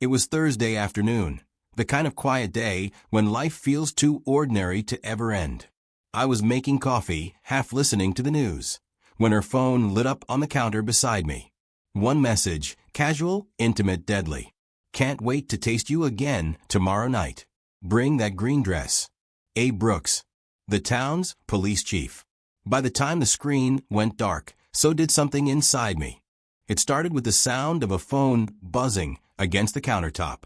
It was Thursday afternoon, the kind of quiet day when life feels too ordinary to ever end. I was making coffee, half listening to the news, when her phone lit up on the counter beside me. One message, casual, intimate, deadly. Can't wait to taste you again tomorrow night. Bring that green dress. A. Brooks, the town's police chief. By the time the screen went dark, so did something inside me. It started with the sound of a phone buzzing against the countertop.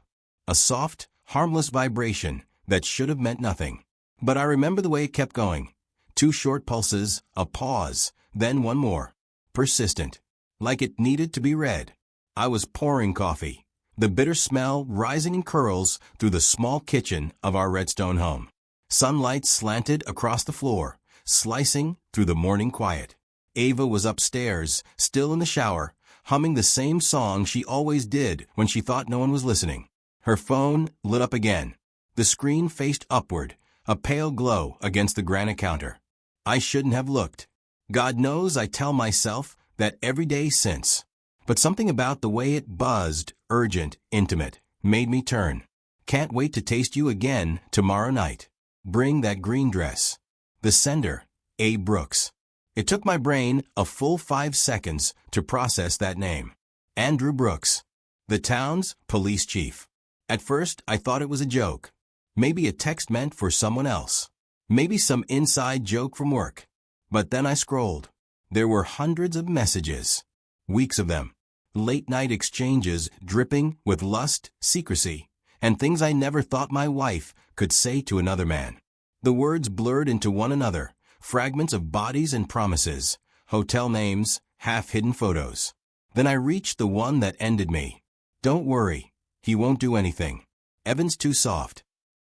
A soft, harmless vibration that should have meant nothing. But I remember the way it kept going. 2 short pulses, a pause, then one more. Persistent. Like it needed to be read. I was pouring coffee, the bitter smell rising in curls through the small kitchen of our redstone home. Sunlight slanted across the floor, slicing through the morning quiet. Ava was upstairs, still in the shower, humming the same song she always did when she thought no one was listening. Her phone lit up again. The screen faced upward, a pale glow against the granite counter. I shouldn't have looked. God knows I tell myself that every day since. But something about the way it buzzed, urgent, intimate, made me turn. Can't wait to taste you again tomorrow night. Bring that green dress. The sender, A. Brooks. It took my brain a full 5 seconds to process that name. Andrew Brooks, the town's police chief. At first, I thought it was a joke. Maybe a text meant for someone else. Maybe some inside joke from work. But then I scrolled. There were hundreds of messages. Weeks of them. Late-night exchanges dripping with lust, secrecy, and things I never thought my wife could say to another man. The words blurred into one another. Fragments of bodies and promises, hotel names, half-hidden photos. Then I reached the one that ended me. Don't worry, he won't do anything. Evan's too soft.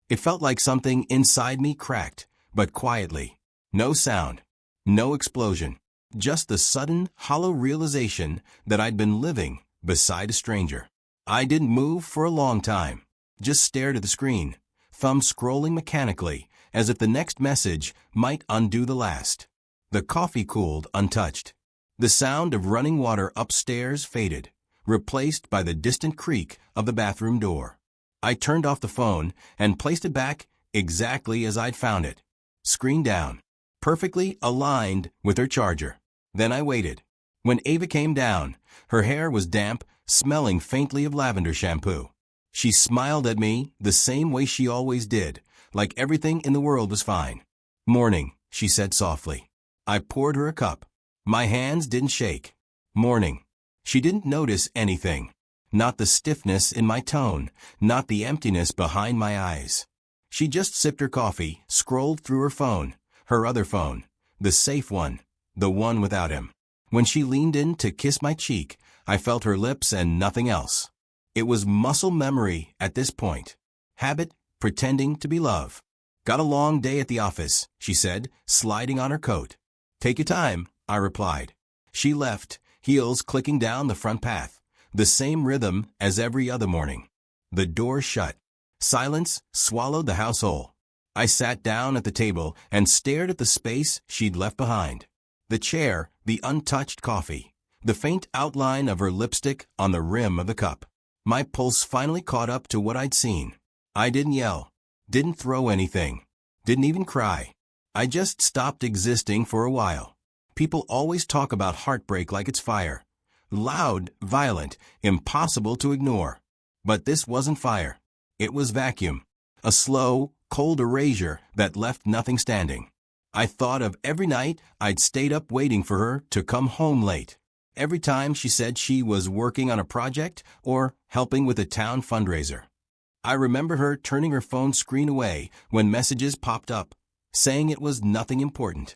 It felt like something inside me cracked, but quietly. No sound, no explosion, just the sudden, hollow realization that I'd been living beside a stranger. I didn't move for a long time, just stared at the screen, thumb scrolling mechanically, as if the next message might undo the last. The coffee cooled untouched. The sound of running water upstairs faded, replaced by the distant creak of the bathroom door. I turned off the phone and placed it back exactly as I'd found it. Screen down, perfectly aligned with her charger. Then I waited. When Ava came down, her hair was damp, smelling faintly of lavender shampoo. She smiled at me the same way she always did, like everything in the world was fine. Morning, she said softly. I poured her a cup. My hands didn't shake. Morning. She didn't notice anything. Not the stiffness in my tone, not the emptiness behind my eyes. She just sipped her coffee, scrolled through her phone, her other phone, the safe one, the one without him. When she leaned in to kiss my cheek, I felt her lips and nothing else. It was muscle memory at this point. Habit, pretending to be love. Got a long day at the office, she said, sliding on her coat. Take your time, I replied. She left, heels clicking down the front path, the same rhythm as every other morning. The door shut. Silence swallowed the house whole. I sat down at the table and stared at the space she'd left behind. The chair, the untouched coffee, the faint outline of her lipstick on the rim of the cup. My pulse finally caught up to what I'd seen. I didn't yell, didn't throw anything, didn't even cry. I just stopped existing for a while. People always talk about heartbreak like it's fire. Loud, violent, impossible to ignore. But this wasn't fire. It was vacuum. A slow, cold erasure that left nothing standing. I thought of every night I'd stayed up waiting for her to come home late. Every time she said she was working on a project or helping with a town fundraiser. I remember her turning her phone screen away when messages popped up, saying it was nothing important.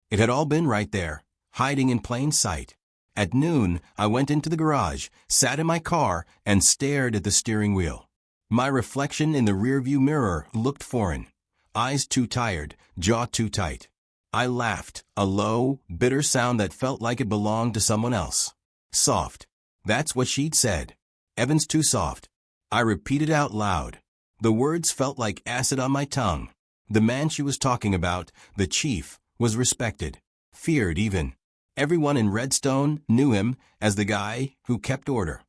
It had all been right there, hiding in plain sight. At noon, I went into the garage, sat in my car, and stared at the steering wheel. My reflection in the rearview mirror looked foreign, eyes too tired, jaw too tight. I laughed, a low, bitter sound that felt like it belonged to someone else. Soft. That's what she'd said. Evan's too soft. I repeated out loud. The words felt like acid on my tongue. The man she was talking about, the chief, was respected, feared even. Everyone in Redstone knew him as the guy who kept order.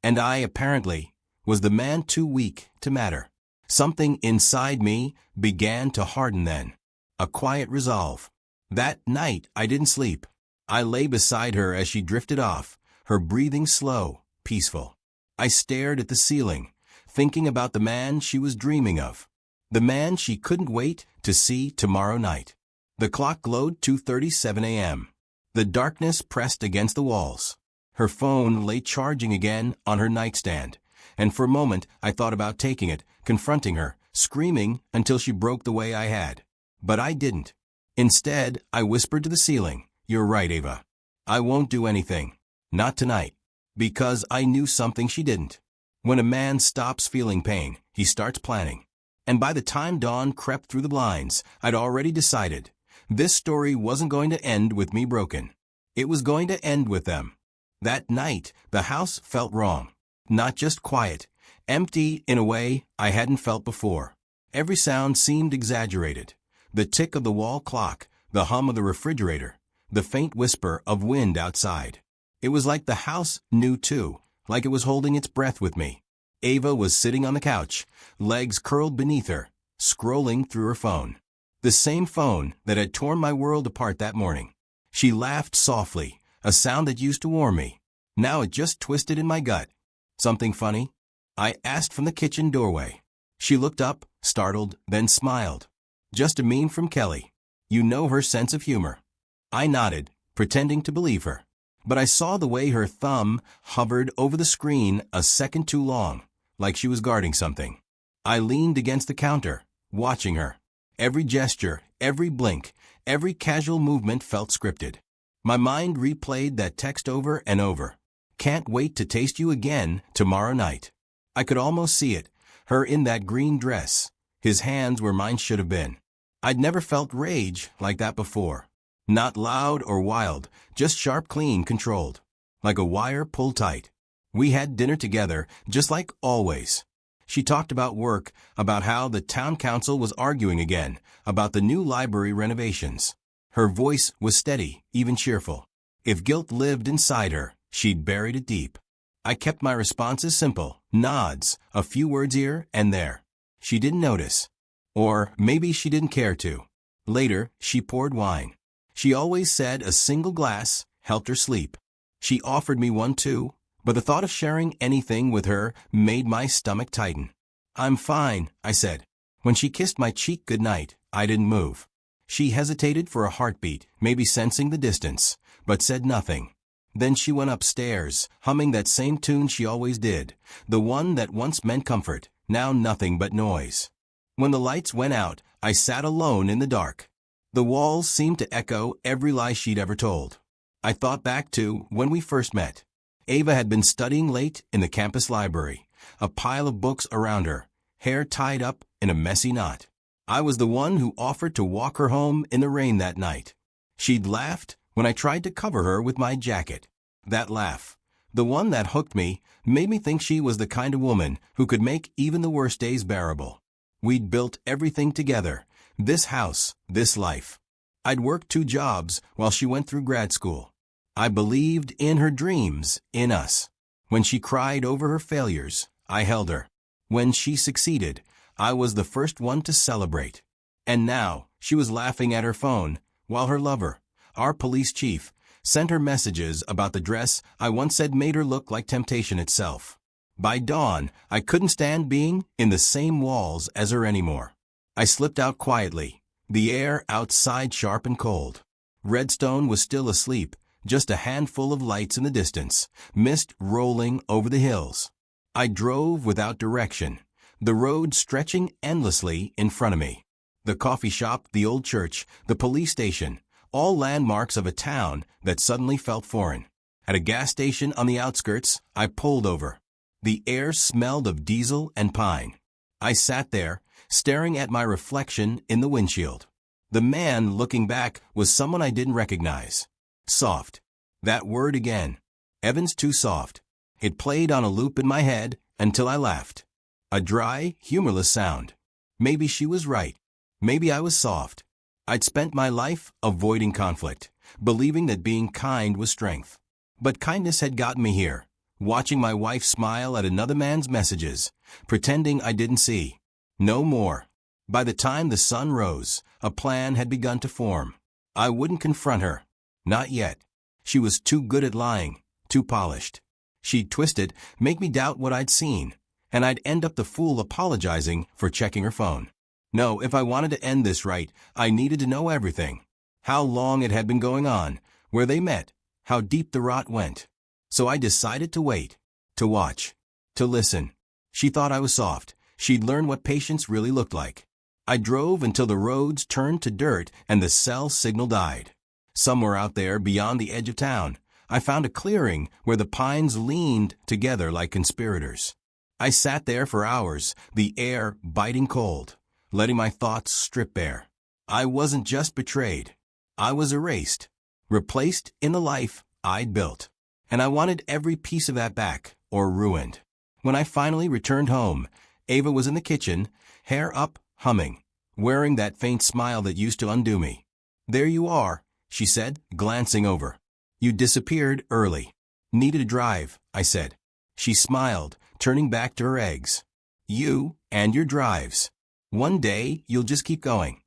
And I, apparently, Was the man too weak to matter? Something inside me began to harden then. A quiet resolve. That night I didn't sleep. I lay beside her as she drifted off, her breathing slow, peaceful. I stared at the ceiling, thinking about the man she was dreaming of. The man she couldn't wait to see tomorrow night. The clock glowed 2:37 a.m. The darkness pressed against the walls. Her phone lay charging again on her nightstand, and for a moment I thought about taking it, confronting her, screaming until she broke the way I had. But I didn't. Instead, I whispered to the ceiling, "You're right, Ava. I won't do anything. Not tonight." Because I knew something she didn't. When a man stops feeling pain, he starts planning. And by the time dawn crept through the blinds, I'd already decided. This story wasn't going to end with me broken. It was going to end with them. That night, the house felt wrong. Not just quiet, empty in a way I hadn't felt before. Every sound seemed exaggerated. The tick of the wall clock, the hum of the refrigerator, the faint whisper of wind outside. It was like the house knew too, like it was holding its breath with me. Ava was sitting on the couch, legs curled beneath her, scrolling through her phone. The same phone that had torn my world apart that morning. She laughed softly, a sound that used to warm me. Now it just twisted in my gut. "Something funny?" I asked from the kitchen doorway. She looked up, startled, then smiled. "Just a meme from Kelly. You know her sense of humor." I nodded, pretending to believe her. But I saw the way her thumb hovered over the screen a second too long, like she was guarding something. I leaned against the counter, watching her. Every gesture, every blink, every casual movement felt scripted. My mind replayed that text over and over. "Can't wait to taste you again tomorrow night." I could almost see it, her in that green dress, his hands where mine should have been. I'd never felt rage like that before. Not loud or wild, just sharp, clean, controlled. Like a wire pulled tight. We had dinner together, just like always. She talked about work, about how the town council was arguing again, about the new library renovations. Her voice was steady, even cheerful. If guilt lived inside her, she'd buried it deep. I kept my responses simple, nods, a few words here and there. She didn't notice. Or maybe she didn't care to. Later, she poured wine. She always said a single glass helped her sleep. She offered me one too, but the thought of sharing anything with her made my stomach tighten. "I'm fine," I said. When she kissed my cheek goodnight, I didn't move. She hesitated for a heartbeat, maybe sensing the distance, but said nothing. Then she went upstairs, humming that same tune she always did, the one that once meant comfort, now nothing but noise. When the lights went out, I sat alone in the dark. The walls seemed to echo every lie she'd ever told. I thought back to when we first met. Ava had been studying late in the campus library, a pile of books around her, hair tied up in a messy knot. I was the one who offered to walk her home in the rain that night. She'd laughed when I tried to cover her with my jacket. That laugh, the one that hooked me, made me think she was the kind of woman who could make even the worst days bearable. We'd built everything together. This house, this life. I'd worked 2 jobs while she went through grad school. I believed in her dreams, in us. When she cried over her failures, I held her. When she succeeded, I was the first one to celebrate. And now, she was laughing at her phone, while her lover, our police chief, sent her messages about the dress I once said made her look like temptation itself. By dawn, I couldn't stand being in the same walls as her anymore. I slipped out quietly, the air outside sharp and cold. Redstone was still asleep, just a handful of lights in the distance, mist rolling over the hills. I drove without direction, the road stretching endlessly in front of me. The coffee shop, the old church, the police station, all landmarks of a town that suddenly felt foreign. At a gas station on the outskirts, I pulled over. The air smelled of diesel and pine. I sat there, staring at my reflection in the windshield. The man looking back was someone I didn't recognize. Soft. That word again. Evan's too soft. It played on a loop in my head until I laughed. A dry, humorless sound. Maybe she was right. Maybe I was soft. I'd spent my life avoiding conflict, believing that being kind was strength. But kindness had gotten me here, watching my wife smile at another man's messages, pretending I didn't see. No more. By the time the sun rose, a plan had begun to form. I wouldn't confront her. Not yet. She was too good at lying, too polished. She'd twist it, make me doubt what I'd seen, and I'd end up the fool apologizing for checking her phone. No, if I wanted to end this right, I needed to know everything. How long it had been going on, where they met, how deep the rot went. So I decided to wait, to watch, to listen. She thought I was soft. She'd learn what patience really looked like. I drove until the roads turned to dirt and the cell signal died. Somewhere out there beyond the edge of town, I found a clearing where the pines leaned together like conspirators. I sat there for hours, the air biting cold, letting my thoughts strip bare. I wasn't just betrayed. I was erased, replaced in the life I'd built. And I wanted every piece of that back, or ruined. When I finally returned home, Ava was in the kitchen, hair up, humming, wearing that faint smile that used to undo me. "There you are," she said, glancing over. "You disappeared early." "Needed a drive," I said. She smiled, turning back to her eggs. "You and your drives. One day you'll just keep going."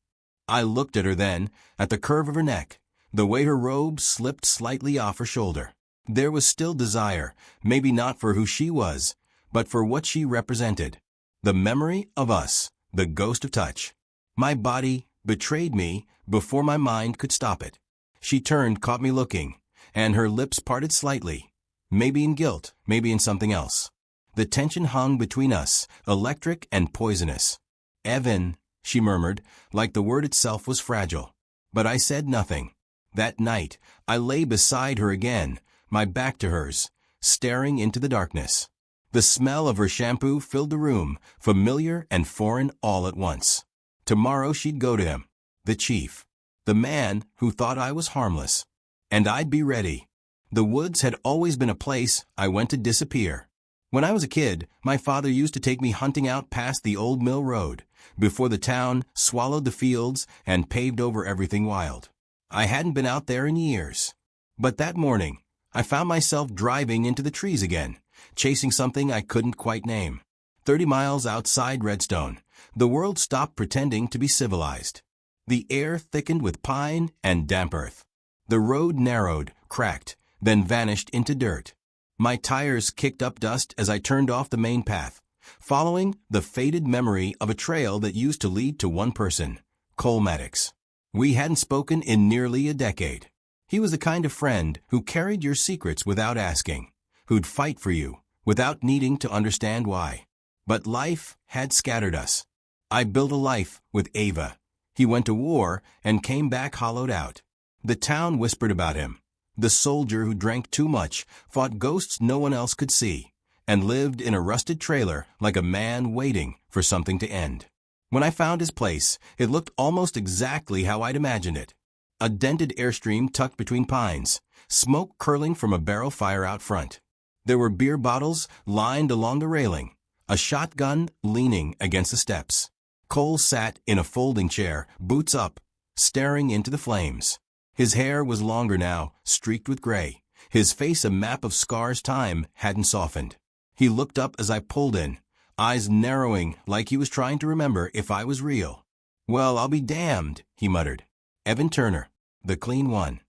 I looked at her then, at the curve of her neck, the way her robe slipped slightly off her shoulder. There was still desire, maybe not for who she was, but for what she represented. The memory of us, the ghost of touch. My body betrayed me before my mind could stop it. She turned, caught me looking, and her lips parted slightly, maybe in guilt, maybe in something else. The tension hung between us, electric and poisonous. "Evan," she murmured, like the word itself was fragile. But I said nothing. That night, I lay beside her again, my back to hers, staring into the darkness. The smell of her shampoo filled the room, familiar and foreign all at once. Tomorrow she'd go to him, the chief, the man who thought I was harmless. And I'd be ready. The woods had always been a place I went to disappear. When I was a kid, my father used to take me hunting out past the old mill road, before the town swallowed the fields and paved over everything wild. I hadn't been out there in years. But that morning, I found myself driving into the trees again, chasing something I couldn't quite name. 30 miles outside Redstone, the world stopped pretending to be civilized. The air thickened with pine and damp earth. The road narrowed, cracked, then vanished into dirt. My tires kicked up dust as I turned off the main path, following the faded memory of a trail that used to lead to one person, Cole Maddox. We hadn't spoken in nearly a decade. He was the kind of friend who carried your secrets without asking, who'd fight for you without needing to understand why. But life had scattered us. I built a life with Ava. He went to war and came back hollowed out. The town whispered about him. The soldier who drank too much, fought ghosts no one else could see, and lived in a rusted trailer like a man waiting for something to end. When I found his place, it looked almost exactly how I'd imagined it. A dented airstream tucked between pines, smoke curling from a barrel fire out front. There were beer bottles lined along the railing, a shotgun leaning against the steps. Cole sat in a folding chair, boots up, staring into the flames. His hair was longer now, streaked with gray. His face a map of scars time hadn't softened. He looked up as I pulled in, eyes narrowing like he was trying to remember if I was real. "Well, I'll be damned," he muttered. "Evan Turner, the clean one."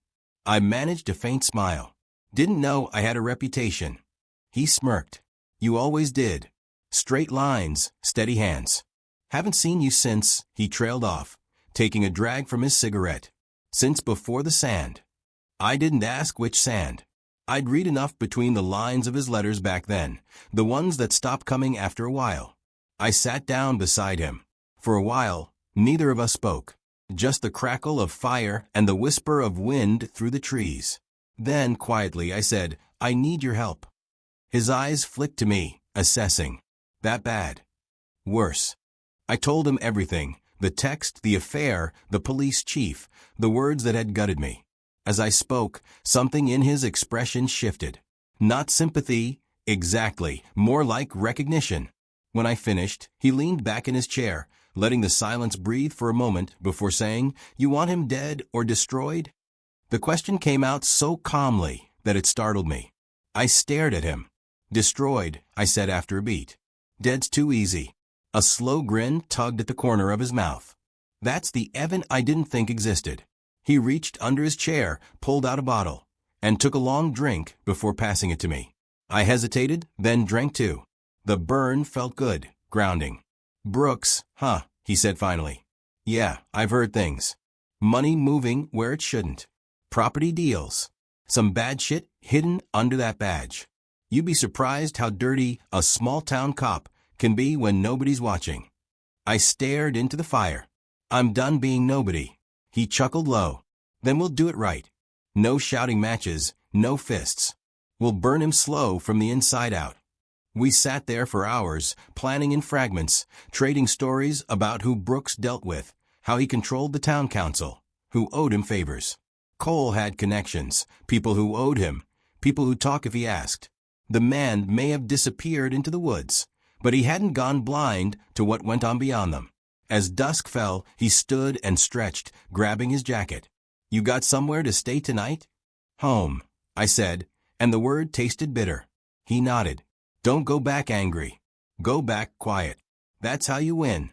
I managed a faint smile. Didn't know I had a reputation. He smirked. "You always did. Straight lines, steady hands." "Haven't seen you since," he trailed off, taking a drag from his cigarette. "Since before the sand." I didn't ask which sand. I'd read enough between the lines of his letters back then, the ones that stopped coming after a while. I sat down beside him. For a while, neither of us spoke, just the crackle of fire and the whisper of wind through the trees. Then, quietly, I said, "I need your help." His eyes flicked to me, assessing. "That bad?" "Worse." I told him everything, the text, the affair, the police chief, the words that had gutted me. As I spoke, something in his expression shifted. Not sympathy, exactly, more like recognition. When I finished, he leaned back in his chair, letting the silence breathe for a moment before saying, "You want him dead or destroyed?" The question came out so calmly that it startled me. I stared at him. Destroyed, I said after a beat. Dead's too easy. A slow grin tugged at the corner of his mouth. That's the Evan I didn't think existed. He reached under his chair, pulled out a bottle, and took a long drink before passing it to me. I hesitated, then drank too. The burn felt good, grounding. Brooks, huh, he said finally. Yeah, I've heard things. Money moving where it shouldn't. Property deals. Some bad shit hidden under that badge. You'd be surprised how dirty a small-town cop can be when nobody's watching. I stared into the fire. I'm done being nobody. He chuckled low. Then we'll do it right. No shouting matches, no fists. We'll burn him slow from the inside out. We sat there for hours, planning in fragments, trading stories about who Brooks dealt with, how he controlled the town council, who owed him favors. Cole had connections, people who owed him, people who'd talk if he asked. The man may have disappeared into the woods, but he hadn't gone blind to what went on beyond them. As dusk fell, he stood and stretched, grabbing his jacket. You got somewhere to stay tonight? Home, I said, and the word tasted bitter. He nodded. Don't go back angry. Go back quiet. That's how you win.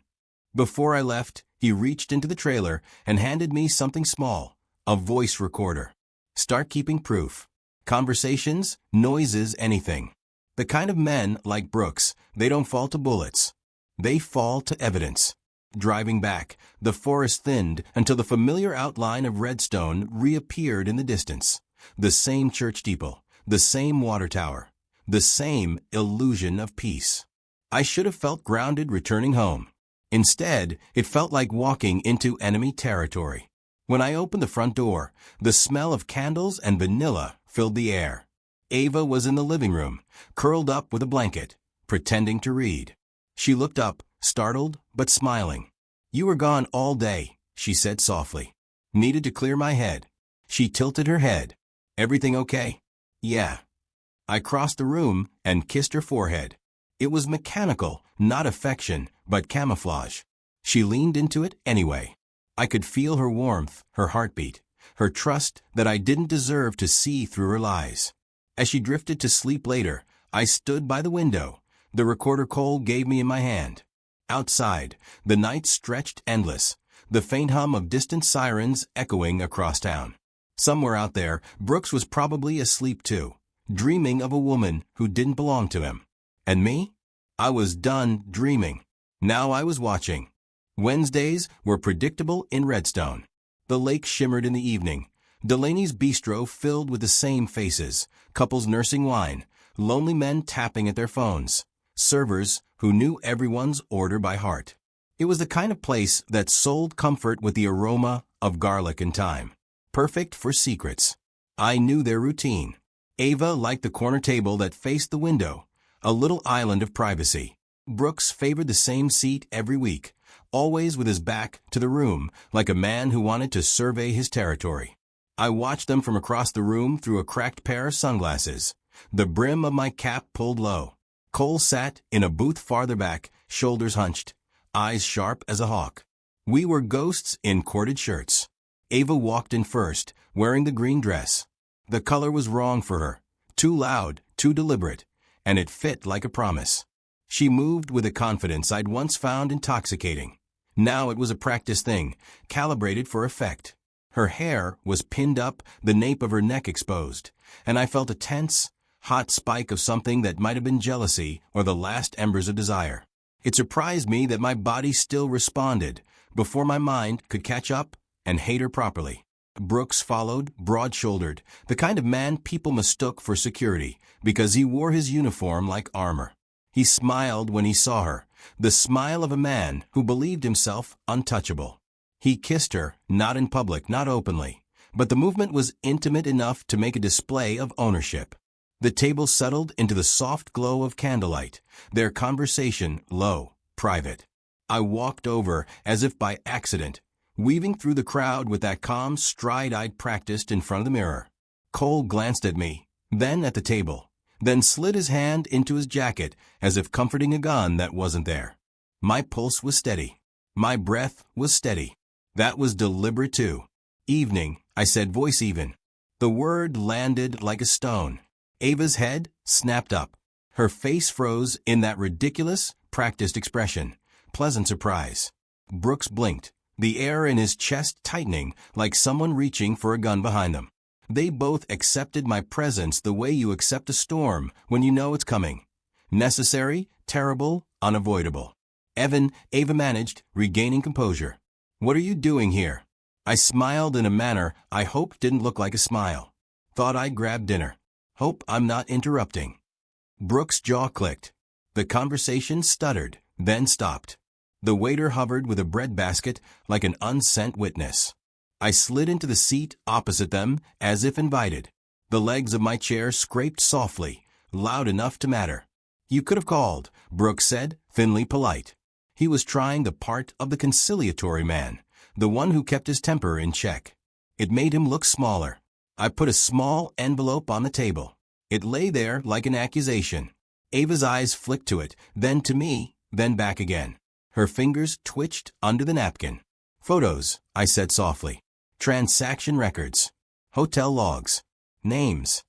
Before I left, he reached into the trailer and handed me something small, a voice recorder. Start keeping proof. Conversations, noises, anything. The kind of men like Brooks, they don't fall to bullets. They fall to evidence. Driving back, the forest thinned until the familiar outline of Redstone reappeared in the distance. The same church steeple, the same water tower, the same illusion of peace. I should have felt grounded returning home. Instead, it felt like walking into enemy territory. When I opened the front door, the smell of candles and vanilla filled the air. Ava was in the living room, curled up with a blanket, pretending to read. She looked up, startled but smiling. You were gone all day, she said softly. Needed to clear my head. She tilted her head. Everything okay? Yeah. I crossed the room and kissed her forehead. It was mechanical, not affection, but camouflage. She leaned into it anyway. I could feel her warmth, her heartbeat, her trust that I didn't deserve to see through her lies. As she drifted to sleep later, I stood by the window, the recorder Cole gave me in my hand. Outside, the night stretched endless, the faint hum of distant sirens echoing across town. Somewhere out there, Brooks was probably asleep too, dreaming of a woman who didn't belong to him. And me? I was done dreaming. Now I was watching. Wednesdays were predictable in Redstone. The lake shimmered in the evening. Delaney's bistro filled with the same faces, couples nursing wine, lonely men tapping at their phones, servers who knew everyone's order by heart. It was the kind of place that sold comfort with the aroma of garlic and thyme. Perfect for secrets. I knew their routine. Ava liked the corner table that faced the window, a little island of privacy. Brooks favored the same seat every week, always with his back to the room, like a man who wanted to survey his territory. I watched them from across the room through a cracked pair of sunglasses, the brim of my cap pulled low. Cole sat in a booth farther back, shoulders hunched, eyes sharp as a hawk. We were ghosts in corded shirts. Ava walked in first, wearing the green dress. The color was wrong for her, too loud, too deliberate, and it fit like a promise. She moved with a confidence I'd once found intoxicating. Now it was a practice thing, calibrated for effect. Her hair was pinned up, the nape of her neck exposed, and I felt a tense, hot spike of something that might have been jealousy or the last embers of desire. It surprised me that my body still responded, before my mind could catch up and hate her properly. Brooks followed, broad-shouldered, the kind of man people mistook for security, because he wore his uniform like armor. He smiled when he saw her, the smile of a man who believed himself untouchable. He kissed her, not in public, not openly, but the movement was intimate enough to make a display of ownership. The table settled into the soft glow of candlelight, their conversation low, private. I walked over as if by accident, weaving through the crowd with that calm stride I'd practiced in front of the mirror. Cole glanced at me, then at the table, then slid his hand into his jacket as if comforting a gun that wasn't there. My pulse was steady. My breath was steady. That was deliberate too. Evening, I said, voice even. The word landed like a stone. Ava's head snapped up. Her face froze in that ridiculous, practiced expression. Pleasant surprise. Brooks blinked, the air in his chest tightening like someone reaching for a gun behind them. They both accepted my presence the way you accept a storm when you know it's coming. Necessary, terrible, unavoidable. Ava managed, regaining composure. What are you doing here? I smiled in a manner I hoped didn't look like a smile. Thought I'd grab dinner. Hope I'm not interrupting. Brooks' jaw clicked. The conversation stuttered, then stopped. The waiter hovered with a breadbasket like an unsent witness. I slid into the seat opposite them as if invited. The legs of my chair scraped softly, loud enough to matter. You could have called, Brooks said, thinly polite. He was trying the part of the conciliatory man, the one who kept his temper in check. It made him look smaller. I put a small envelope on the table. It lay there like an accusation. Ava's eyes flicked to it, then to me, then back again. Her fingers twitched under the napkin. Photos, I said softly. Transaction records. Hotel logs. Names.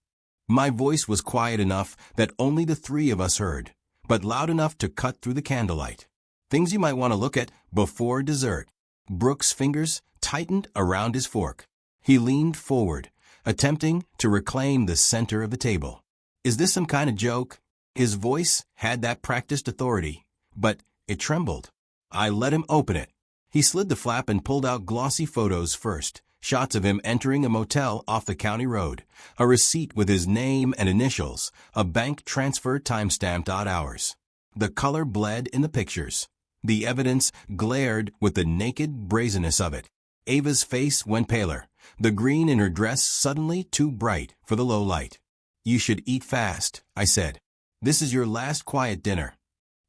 My voice was quiet enough that only the three of us heard, but loud enough to cut through the candlelight. Things you might want to look at before dessert. Brooks' fingers tightened around his fork. He leaned forward, attempting to reclaim the center of the table. Is this some kind of joke? His voice had that practiced authority, but it trembled. I let him open it. He slid the flap and pulled out glossy photos first, shots of him entering a motel off the county road, a receipt with his name and initials, a bank transfer timestamped odd hours. The color bled in the pictures. The evidence glared with the naked brazenness of it. Ava's face went paler, the green in her dress suddenly too bright for the low light. You should eat fast, I said. This is your last quiet dinner.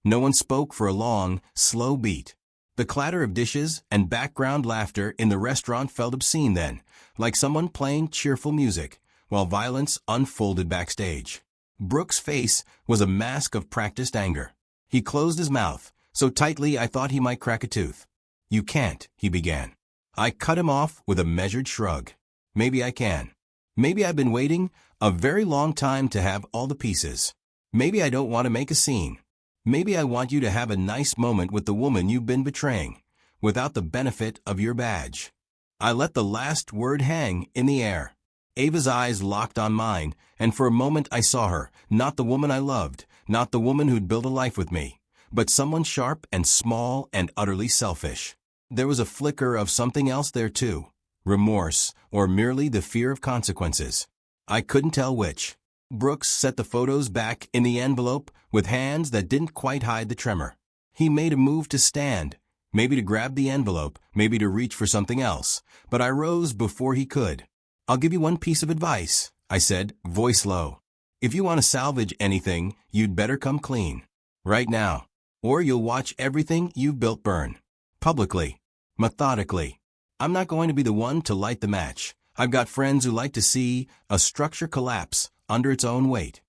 No one spoke for a long, slow beat. The clatter of dishes and background laughter in the restaurant felt obscene then, like someone playing cheerful music, while violence unfolded backstage. Brooks' face was a mask of practiced anger. He closed his mouth, so tightly I thought he might crack a tooth. You can't, he began. I cut him off with a measured shrug. Maybe I can. Maybe I've been waiting a very long time to have all the pieces. Maybe I don't want to make a scene. Maybe I want you to have a nice moment with the woman you've been betraying, without the benefit of your badge. I let the last word hang in the air. Ava's eyes locked on mine, and for a moment I saw her, not the woman I loved, not the woman who'd built a life with me, but someone sharp and small and utterly selfish. There was a flicker of something else there too, remorse, or merely the fear of consequences. I couldn't tell which. Brooks set the photos back in the envelope with hands that didn't quite hide the tremor. He made a move to stand, maybe to grab the envelope, maybe to reach for something else, but I rose before he could. I'll give you one piece of advice, I said, voice low. If you want to salvage anything, you'd better come clean. Right now. Or you'll watch everything you've built burn. Publicly. Methodically. I'm not going to be the one to light the match. I've got friends who like to see a structure collapse under its own weight.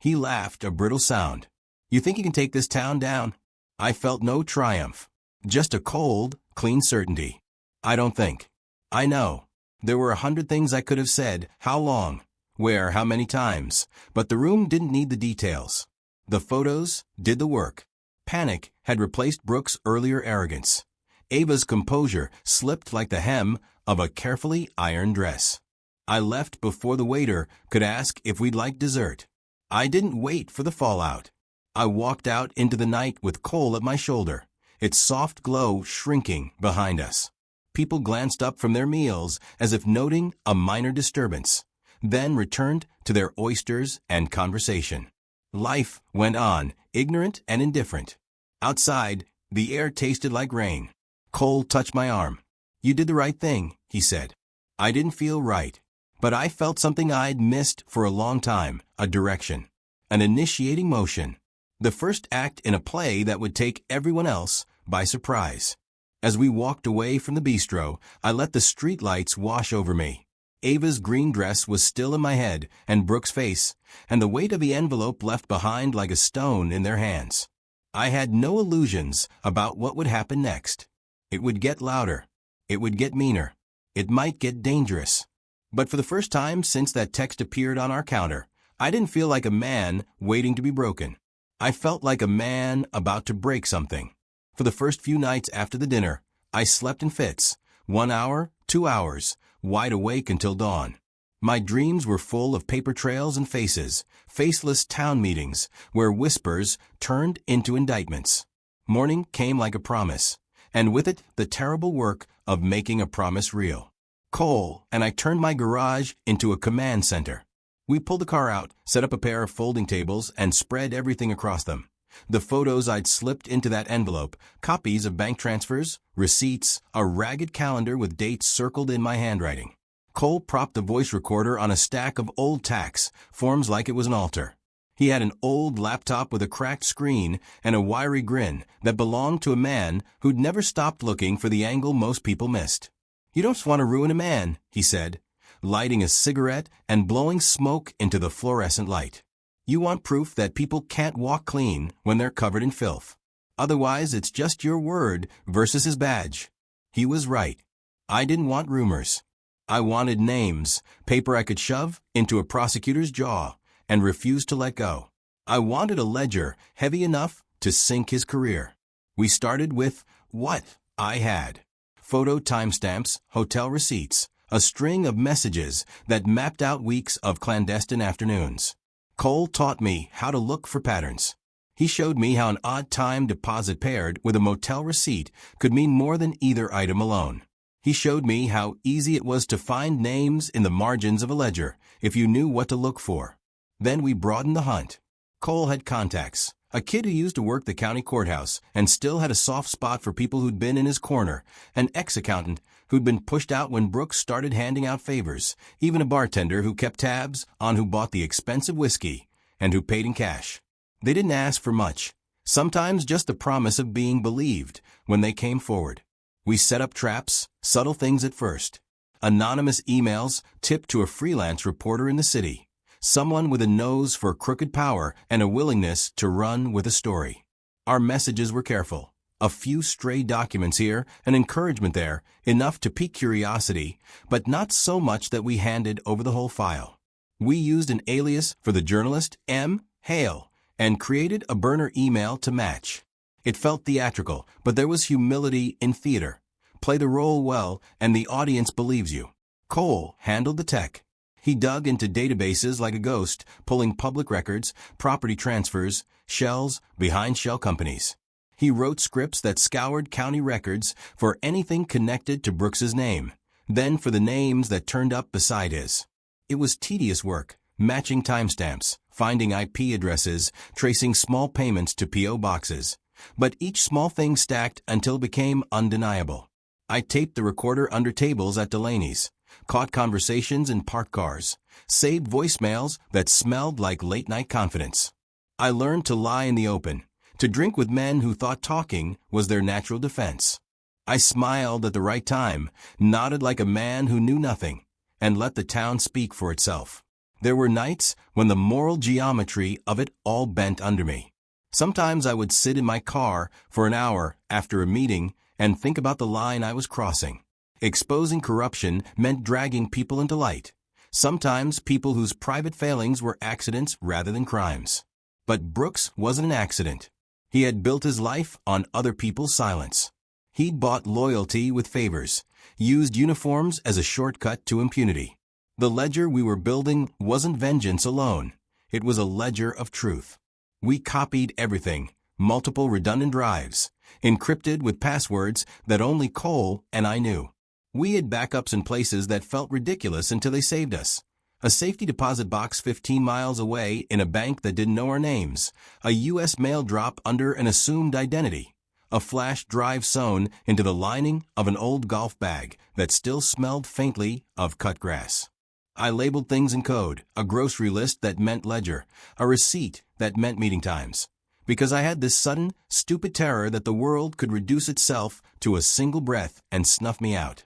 He laughed, a brittle sound. You think you can take this town down? I felt no triumph. Just a cold, clean certainty. I don't think. I know. There were 100 things I could have said, how long, where, how many times, but the room didn't need the details. The photos did the work. Panic had replaced Brooks' earlier arrogance. Ava's composure slipped like the hem of a carefully ironed dress. I left before the waiter could ask if we'd like dessert. I didn't wait for the fallout. I walked out into the night with coal at my shoulder, its soft glow shrinking behind us. People glanced up from their meals as if noting a minor disturbance, then returned to their oysters and conversation. Life went on, ignorant and indifferent. Outside, the air tasted like rain. Cole touched my arm. You did the right thing, he said. I didn't feel right, but I felt something I'd missed for a long time, a direction, an initiating motion, the first act in a play that would take everyone else by surprise. As we walked away from the bistro, I let the streetlights wash over me. Ava's green dress was still in my head, and Brooks' face, and the weight of the envelope left behind like a stone in their hands. I had no illusions about what would happen next. It would get louder. It would get meaner. It might get dangerous. But for the first time since that text appeared on our counter, I didn't feel like a man waiting to be broken. I felt like a man about to break something. For the first few nights after the dinner, I slept in fits, 1 hour, 2 hours, wide awake until dawn. My dreams were full of paper trails and faces, faceless town meetings, where whispers turned into indictments. Morning came like a promise, and with it the terrible work of making a promise real. Cole and I turned my garage into a command center. We pulled the car out, set up a pair of folding tables, and spread everything across them. The photos I'd slipped into that envelope, copies of bank transfers, receipts, a ragged calendar with dates circled in my handwriting. Cole propped the voice recorder on a stack of old tax forms like it was an altar. He had an old laptop with a cracked screen and a wiry grin that belonged to a man who'd never stopped looking for the angle most people missed. "You don't want to ruin a man," he said, lighting a cigarette and blowing smoke into the fluorescent light. "You want proof that people can't walk clean when they're covered in filth. Otherwise, it's just your word versus his badge." He was right. I didn't want rumors. I wanted names, paper I could shove into a prosecutor's jaw and refuse to let go. I wanted a ledger heavy enough to sink his career. We started with what I had. Photo timestamps, hotel receipts, a string of messages that mapped out weeks of clandestine afternoons. Cole taught me how to look for patterns. He showed me how an odd time deposit paired with a motel receipt could mean more than either item alone. He showed me how easy it was to find names in the margins of a ledger if you knew what to look for. Then we broadened the hunt. Cole had contacts. A kid who used to work the county courthouse and still had a soft spot for people who'd been in his corner, an ex-accountant who'd been pushed out when Brooks started handing out favors, even a bartender who kept tabs on who bought the expensive whiskey and who paid in cash. They didn't ask for much, sometimes just the promise of being believed when they came forward. We set up traps, subtle things at first. Anonymous emails tipped to a freelance reporter in the city, someone with a nose for crooked power and a willingness to run with a story. Our messages were careful. A few stray documents here, an encouragement there, enough to pique curiosity, but not so much that we handed over the whole file. We used an alias for the journalist, M. Hale, and created a burner email to match. It felt theatrical, but there was humility in theater. Play the role well, and the audience believes you. Cole handled the tech. He dug into databases like a ghost, pulling public records, property transfers, shells behind shell companies. He wrote scripts that scoured county records for anything connected to Brooks's name, then for the names that turned up beside his. It was tedious work, matching timestamps, finding IP addresses, tracing small payments to P.O. boxes. But each small thing stacked until it became undeniable. I taped the recorder under tables at Delaney's, caught conversations in parked cars, saved voicemails that smelled like late-night confidence. I learned to lie in the open, to drink with men who thought talking was their natural defense. I smiled at the right time, nodded like a man who knew nothing, and let the town speak for itself. There were nights when the moral geometry of it all bent under me. Sometimes I would sit in my car for an hour after a meeting and think about the line I was crossing. Exposing corruption meant dragging people into light, sometimes people whose private failings were accidents rather than crimes. But Brooks wasn't an accident. He had built his life on other people's silence. He'd bought loyalty with favors, used uniforms as a shortcut to impunity. The ledger we were building wasn't vengeance alone. It was a ledger of truth. We copied everything, multiple redundant drives, encrypted with passwords that only Cole and I knew. We had backups in places that felt ridiculous until they saved us. A safety deposit box 15 miles away in a bank that didn't know our names, a U.S. mail drop under an assumed identity, a flash drive sewn into the lining of an old golf bag that still smelled faintly of cut grass. I labeled things in code, a grocery list that meant ledger, a receipt that meant meeting times, because I had this sudden, stupid terror that the world could reduce itself to a single breath and snuff me out.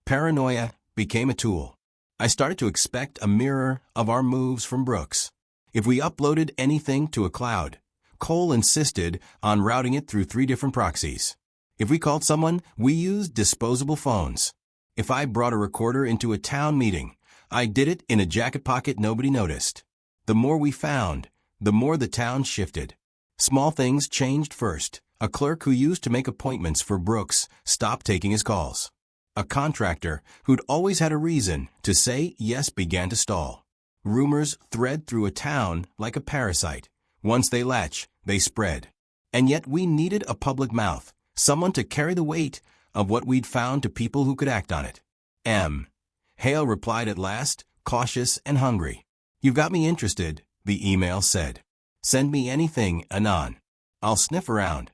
Paranoia became a tool. I started to expect a mirror of our moves from Brooks. If we uploaded anything to a cloud, Cole insisted on routing it through 3 different proxies. If we called someone, we used disposable phones. If I brought a recorder into a town meeting, I did it in a jacket pocket nobody noticed. The more we found, the more the town shifted. Small things changed first. A clerk who used to make appointments for Brooks stopped taking his calls. A contractor who'd always had a reason to say yes began to stall. Rumors thread through a town like a parasite. Once they latch, they spread. And yet we needed a public mouth, someone to carry the weight of what we'd found to people who could act on it. Hale replied at last, cautious and hungry. "You've got me interested," the email said. "Send me anything, anon. I'll sniff around."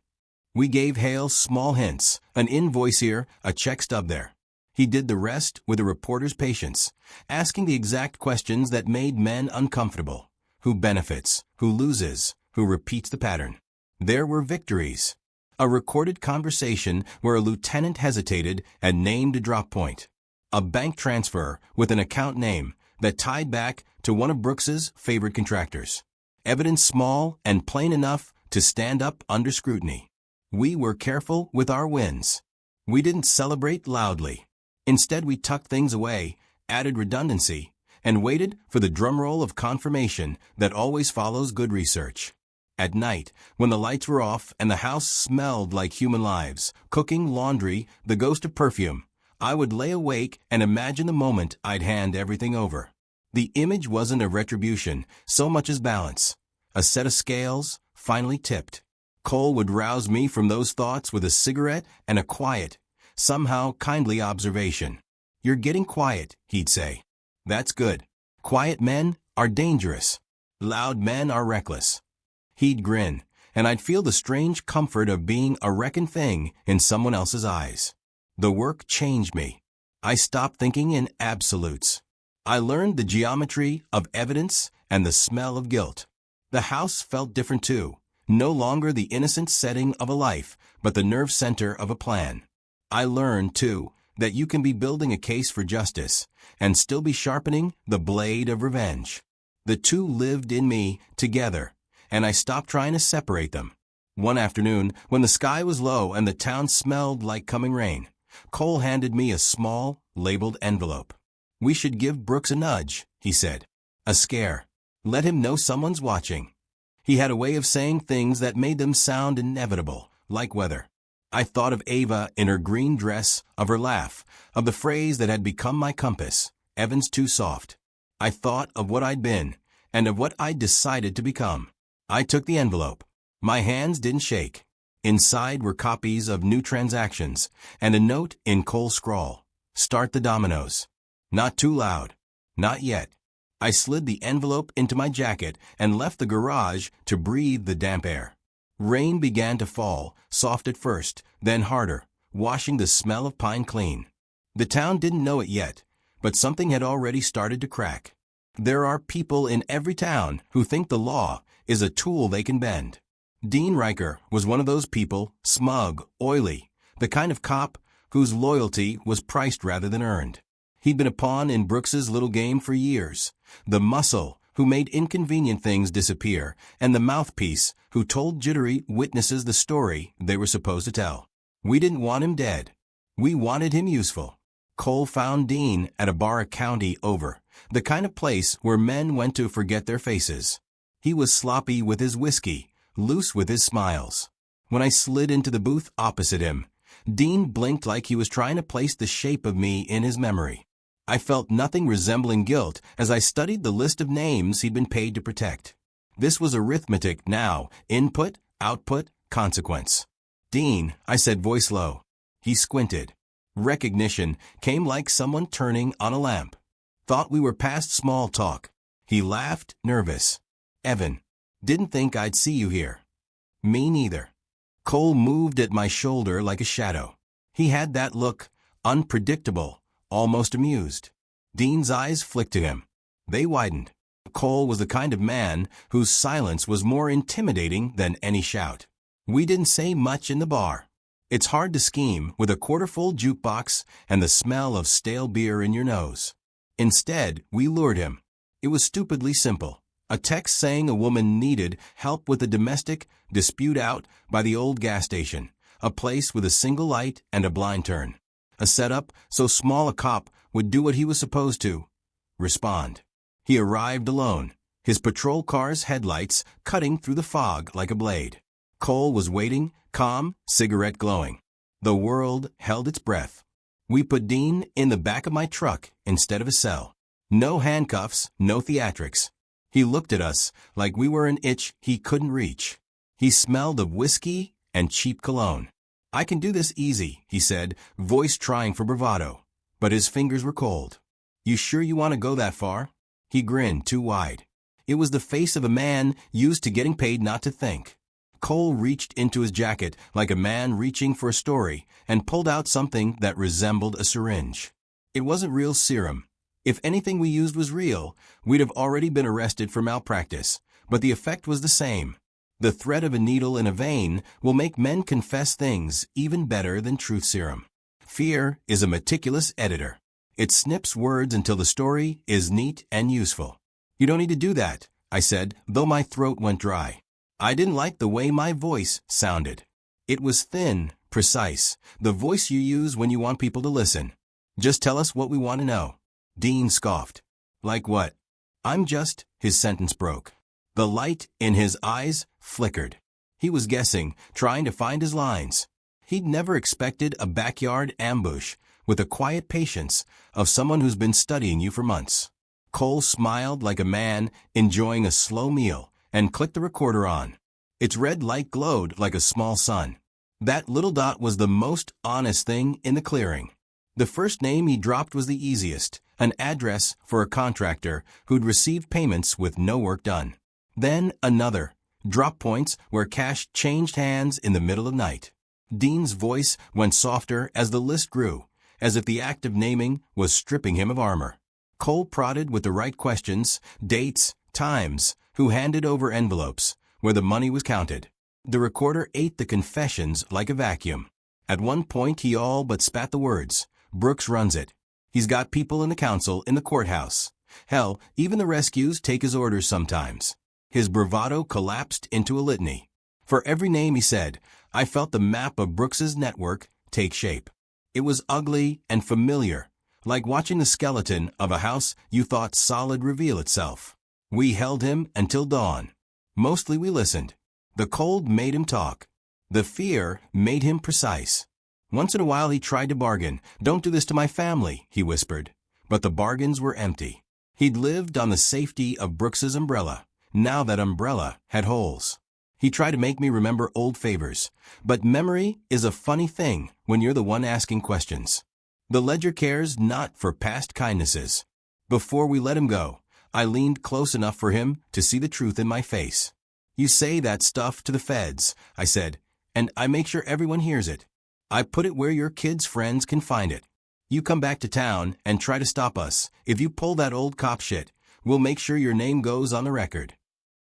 We gave Hale small hints, an invoice here, a check stub there. He did the rest with a reporter's patience, asking the exact questions that made men uncomfortable. Who benefits? Who loses? Who repeats the pattern? There were victories. A recorded conversation where a lieutenant hesitated and named a drop point. A bank transfer with an account name that tied back to one of Brooks's favorite contractors. Evidence small and plain enough to stand up under scrutiny. We were careful with our wins. We didn't celebrate loudly. Instead, we tucked things away, added redundancy, and waited for the drumroll of confirmation that always follows good research. At night, when the lights were off and the house smelled like human lives, cooking, laundry, the ghost of perfume, I would lay awake and imagine the moment I'd hand everything over. The image wasn't a retribution so much as balance. A set of scales, finally tipped. Cole would rouse me from those thoughts with a cigarette and a quiet, somehow kindly observation. "You're getting quiet," he'd say. "That's good. Quiet men are dangerous. Loud men are reckless." He'd grin, and I'd feel the strange comfort of being a reckoned thing in someone else's eyes. The work changed me. I stopped thinking in absolutes. I learned the geometry of evidence and the smell of guilt. The house felt different too. No longer the innocent setting of a life, but the nerve center of a plan. I learned, too, that you can be building a case for justice and still be sharpening the blade of revenge. The two lived in me together, and I stopped trying to separate them. One afternoon, when the sky was low and the town smelled like coming rain, Cole handed me a small, labeled envelope. "We should give Brooks a nudge," he said. "A scare. Let him know someone's watching." He had a way of saying things that made them sound inevitable, like weather. I thought of Ava in her green dress, of her laugh, of the phrase that had become my compass, "Evan's too soft." I thought of what I'd been, and of what I'd decided to become. I took the envelope. My hands didn't shake. Inside were copies of new transactions, and a note in Cole's scrawl. "Start the dominoes. Not too loud. Not yet." I slid the envelope into my jacket and left the garage to breathe the damp air. Rain began to fall, soft at first, then harder, washing the smell of pine clean. The town didn't know it yet, but something had already started to crack. There are people in every town who think the law is a tool they can bend. Dean Riker was one of those people, smug, oily, the kind of cop whose loyalty was priced rather than earned. He'd been a pawn in Brooks's little game for years, the muscle who made inconvenient things disappear, and the mouthpiece who told jittery witnesses the story they were supposed to tell. We didn't want him dead. We wanted him useful. Cole found Dean at a bar a county over, the kind of place where men went to forget their faces. He was sloppy with his whiskey, loose with his smiles. When I slid into the booth opposite him, Dean blinked like he was trying to place the shape of me in his memory. I felt nothing resembling guilt as I studied the list of names he'd been paid to protect. This was arithmetic now, input, output, consequence. "Dean," I said, voice low. He squinted. Recognition came like someone turning on a lamp. Thought we were past small talk. He laughed, nervous. "Evan, didn't think I'd see you here." "Me neither." Cole moved at my shoulder like a shadow. He had that look, unpredictable, almost amused. Dean's eyes flicked to him. They widened. Cole was the kind of man whose silence was more intimidating than any shout. We didn't say much in the bar. It's hard to scheme with a quarter-full jukebox and the smell of stale beer in your nose. Instead, we lured him. It was stupidly simple. A text saying a woman needed help with a domestic dispute out by the old gas station, a place with a single light and a blind turn. A setup so small a cop would do what he was supposed to: respond. He arrived alone, his patrol car's headlights cutting through the fog like a blade. Cole was waiting, calm, cigarette glowing. The world held its breath. We put Dean in the back of my truck instead of a cell. No handcuffs, no theatrics. He looked at us like we were an itch he couldn't reach. He smelled of whiskey and cheap cologne. "I can do this easy," he said, voice trying for bravado. But his fingers were cold. "You sure you want to go that far?" He grinned too wide. It was the face of a man used to getting paid not to think. Cole reached into his jacket like a man reaching for a story and pulled out something that resembled a syringe. It wasn't real serum. If anything we used was real, we'd have already been arrested for malpractice, but the effect was the same. The threat of a needle in a vein will make men confess things even better than truth serum. Fear is a meticulous editor. It snips words until the story is neat and useful. "You don't need to do that," I said, though my throat went dry. I didn't like the way my voice sounded. It was thin, precise, the voice you use when you want people to listen. "Just tell us what we want to know." Dean scoffed. "Like what?" His sentence broke. The light in his eyes flickered. He was guessing, trying to find his lines. He'd never expected a backyard ambush with the quiet patience of someone who's been studying you for months. Cole smiled like a man enjoying a slow meal and clicked the recorder on. Its red light glowed like a small sun. That little dot was the most honest thing in the clearing. The first name he dropped was the easiest, an address for a contractor who'd received payments with no work done. Then another, drop points where cash changed hands in the middle of night. Dean's voice went softer as the list grew, as if the act of naming was stripping him of armor. Cole prodded with the right questions, dates, times, who handed over envelopes, where the money was counted. The recorder ate the confessions like a vacuum. At one point he all but spat the words, "Brooks runs it. He's got people in the council, in the courthouse. Hell, even the rescues take his orders sometimes." His bravado collapsed into a litany. For every name he said, I felt the map of Brooks's network take shape. It was ugly and familiar, like watching the skeleton of a house you thought solid reveal itself. We held him until dawn. Mostly we listened. The cold made him talk. The fear made him precise. Once in a while he tried to bargain. "Don't do this to my family," he whispered. But the bargains were empty. He'd lived on the safety of Brooks's umbrella. Now that umbrella had holes. He tried to make me remember old favors. But memory is a funny thing when you're the one asking questions. The ledger cares not for past kindnesses. Before we let him go, I leaned close enough for him to see the truth in my face. "You say that stuff to the feds," I said, "and I make sure everyone hears it. I put it where your kids' friends can find it. You come back to town and try to stop us. If you pull that old cop shit, we'll make sure your name goes on the record."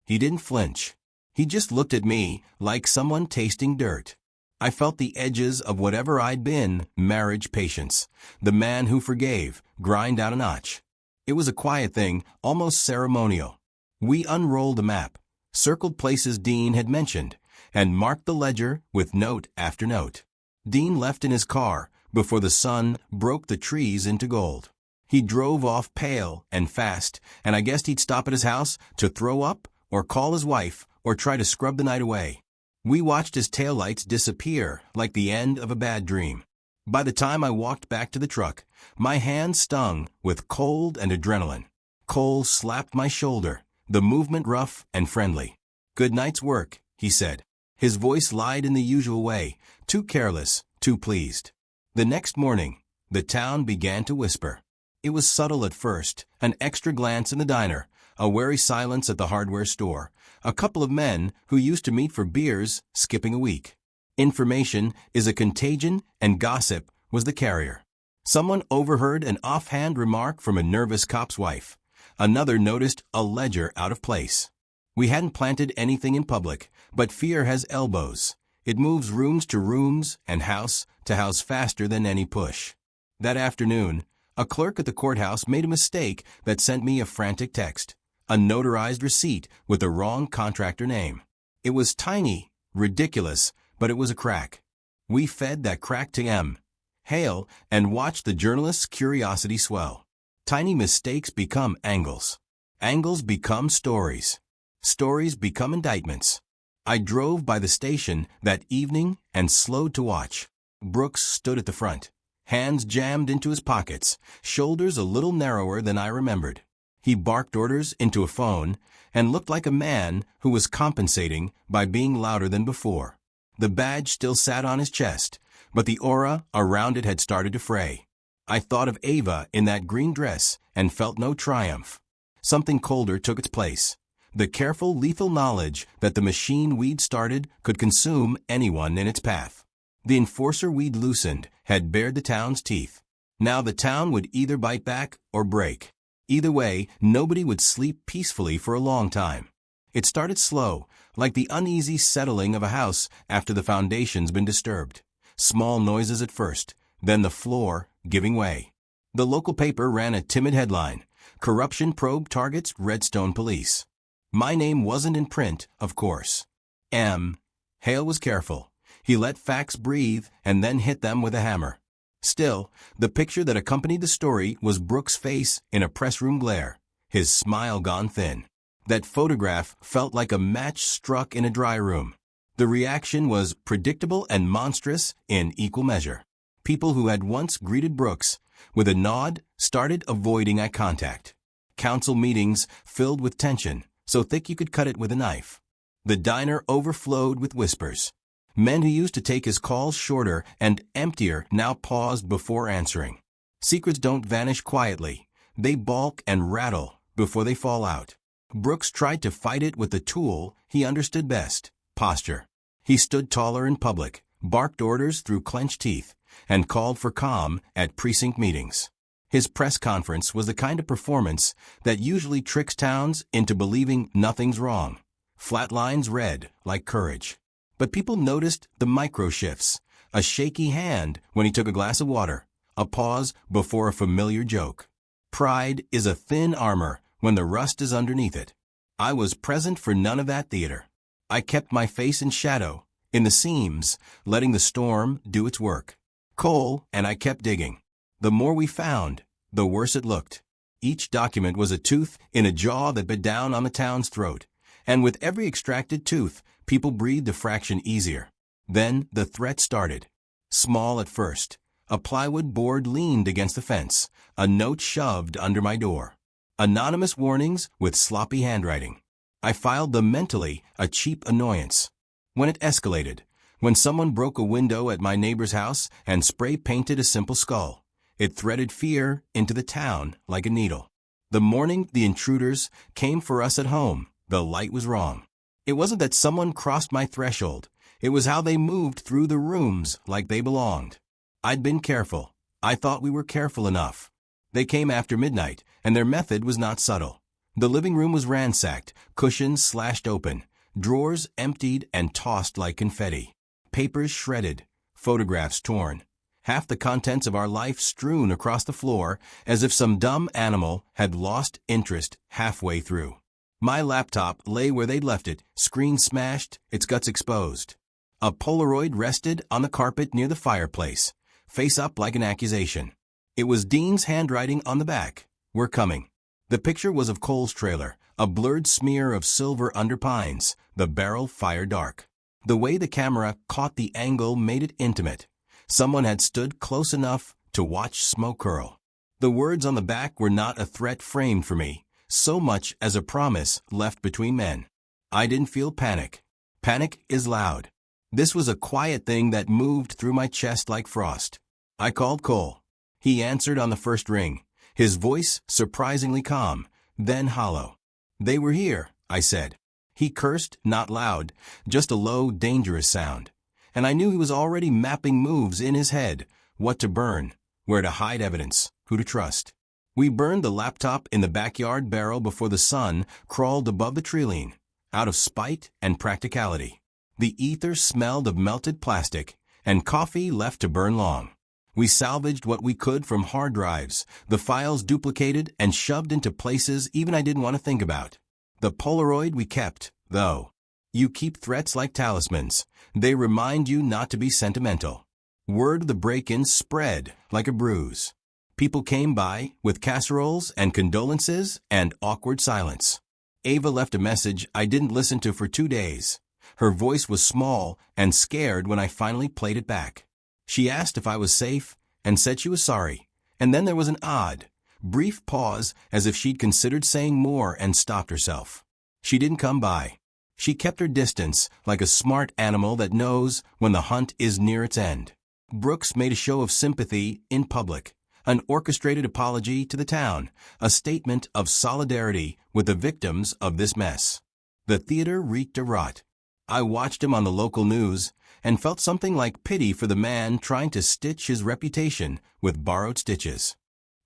He didn't flinch. He just looked at me like someone tasting dirt. I felt the edges of whatever I'd been, marriage patience, the man who forgave, grind out a notch. It was a quiet thing, almost ceremonial. We unrolled a map, circled places Dean had mentioned, and marked the ledger with note after note. Dean left in his car before the sun broke the trees into gold. He drove off pale and fast, and I guessed he'd stop at his house to throw up or call his wife or try to scrub the night away. We watched his taillights disappear like the end of a bad dream. By the time I walked back to the truck, my hands stung with cold and adrenaline. Cole slapped my shoulder, the movement rough and friendly. "Good night's work," he said. His voice lied in the usual way, too careless, too pleased. The next morning, the town began to whisper. It was subtle at first, an extra glance in the diner, a wary silence at the hardware store, a couple of men who used to meet for beers skipping a week. Information is a contagion, and gossip was the carrier. Someone overheard an offhand remark from a nervous cop's wife. Another noticed a ledger out of place. We hadn't planted anything in public, but fear has elbows. It moves rooms to rooms and house to house faster than any push. That afternoon, a clerk at the courthouse made a mistake that sent me a frantic text. A notarized receipt with the wrong contractor name. It was tiny, ridiculous, but it was a crack. We fed that crack to M. Hale and watched the journalist's curiosity swell. Tiny mistakes become angles. Angles become stories. Stories become indictments. I drove by the station that evening and slowed to watch. Brooks stood at the front, hands jammed into his pockets, shoulders a little narrower than I remembered. He barked orders into a phone and looked like a man who was compensating by being louder than before. The badge still sat on his chest, but the aura around it had started to fray. I thought of Ava in that green dress and felt no triumph. Something colder took its place. The careful, lethal knowledge that the machine we'd started could consume anyone in its path. The enforcer we'd loosened had bared the town's teeth. Now the town would either bite back or break. Either way, nobody would sleep peacefully for a long time. It started slow, like the uneasy settling of a house after the foundation's been disturbed. Small noises at first, then the floor giving way. The local paper ran a timid headline: "Corruption Probe Targets Redstone Police." My name wasn't in print, of course. Hale was careful. He let facts breathe and then hit them with a hammer. Still, the picture that accompanied the story was Brooks' face in a press room glare, his smile gone thin. That photograph felt like a match struck in a dry room. The reaction was predictable and monstrous in equal measure. People who had once greeted Brooks with a nod started avoiding eye contact. Council meetings filled with tension, so thick you could cut it with a knife. The diner overflowed with whispers. Men who used to take his calls shorter and emptier now paused before answering. Secrets don't vanish quietly. They balk and rattle before they fall out. Brooks tried to fight it with the tool he understood best: posture. He stood taller in public, barked orders through clenched teeth, and called for calm at precinct meetings. His press conference was the kind of performance that usually tricks towns into believing nothing's wrong. Flat lines read like courage. But people noticed the micro shifts: a shaky hand when he took a glass of water, a pause before a familiar joke. Pride is a thin armor when the rust is underneath it. I was present for none of that theater. I kept my face in shadow, in the seams, letting the storm do its work. Coal, and I kept digging. The more we found, the worse it looked. Each document was a tooth in a jaw that bit down on the town's throat, and with every extracted tooth, people breathed a fraction easier. Then the threat started. Small at first. A plywood board leaned against the fence, a note shoved under my door. Anonymous warnings with sloppy handwriting. I filed them mentally, a cheap annoyance. When it escalated, when someone broke a window at my neighbor's house and spray-painted a simple skull, it threaded fear into the town like a needle. The morning the intruders came for us at home, the light was wrong. It wasn't that someone crossed my threshold. It was how they moved through the rooms like they belonged. I'd been careful. I thought we were careful enough. They came after midnight, and their method was not subtle. The living room was ransacked, cushions slashed open, drawers emptied and tossed like confetti, papers shredded, photographs torn, half the contents of our life strewn across the floor as if some dumb animal had lost interest halfway through. My laptop lay where they'd left it, screen smashed, its guts exposed. A Polaroid rested on the carpet near the fireplace, face up like an accusation. It was Dean's handwriting on the back. "We're coming." The picture was of Cole's trailer, a blurred smear of silver under pines, the barrel fire dark. The way the camera caught the angle made it intimate. Someone had stood close enough to watch smoke curl. The words on the back were not a threat framed for me, so much as a promise left between men. I didn't feel panic. Panic is loud. This was a quiet thing that moved through my chest like frost. I called Cole. He answered on the first ring, his voice surprisingly calm, then hollow. "They were here," I said. He cursed, not loud, just a low, dangerous sound. And I knew he was already mapping moves in his head, what to burn, where to hide evidence, who to trust. We burned the laptop in the backyard barrel before the sun crawled above the treeline, out of spite and practicality. The ether smelled of melted plastic, and coffee left to burn long. We salvaged what we could from hard drives, the files duplicated and shoved into places even I didn't want to think about. The Polaroid we kept, though. You keep threats like talismans. They remind you not to be sentimental. Word of the break-in spread like a bruise. People came by with casseroles and condolences and awkward silence. Ava left a message I didn't listen to for 2 days. Her voice was small and scared when I finally played it back. She asked if I was safe and said she was sorry. And then there was an odd, brief pause as if she'd considered saying more and stopped herself. She didn't come by. She kept her distance like a smart animal that knows when the hunt is near its end. Brooks made a show of sympathy in public, an orchestrated apology to the town, a statement of solidarity with the victims of this mess. The theater reeked of rot. I watched him on the local news and felt something like pity for the man trying to stitch his reputation with borrowed stitches.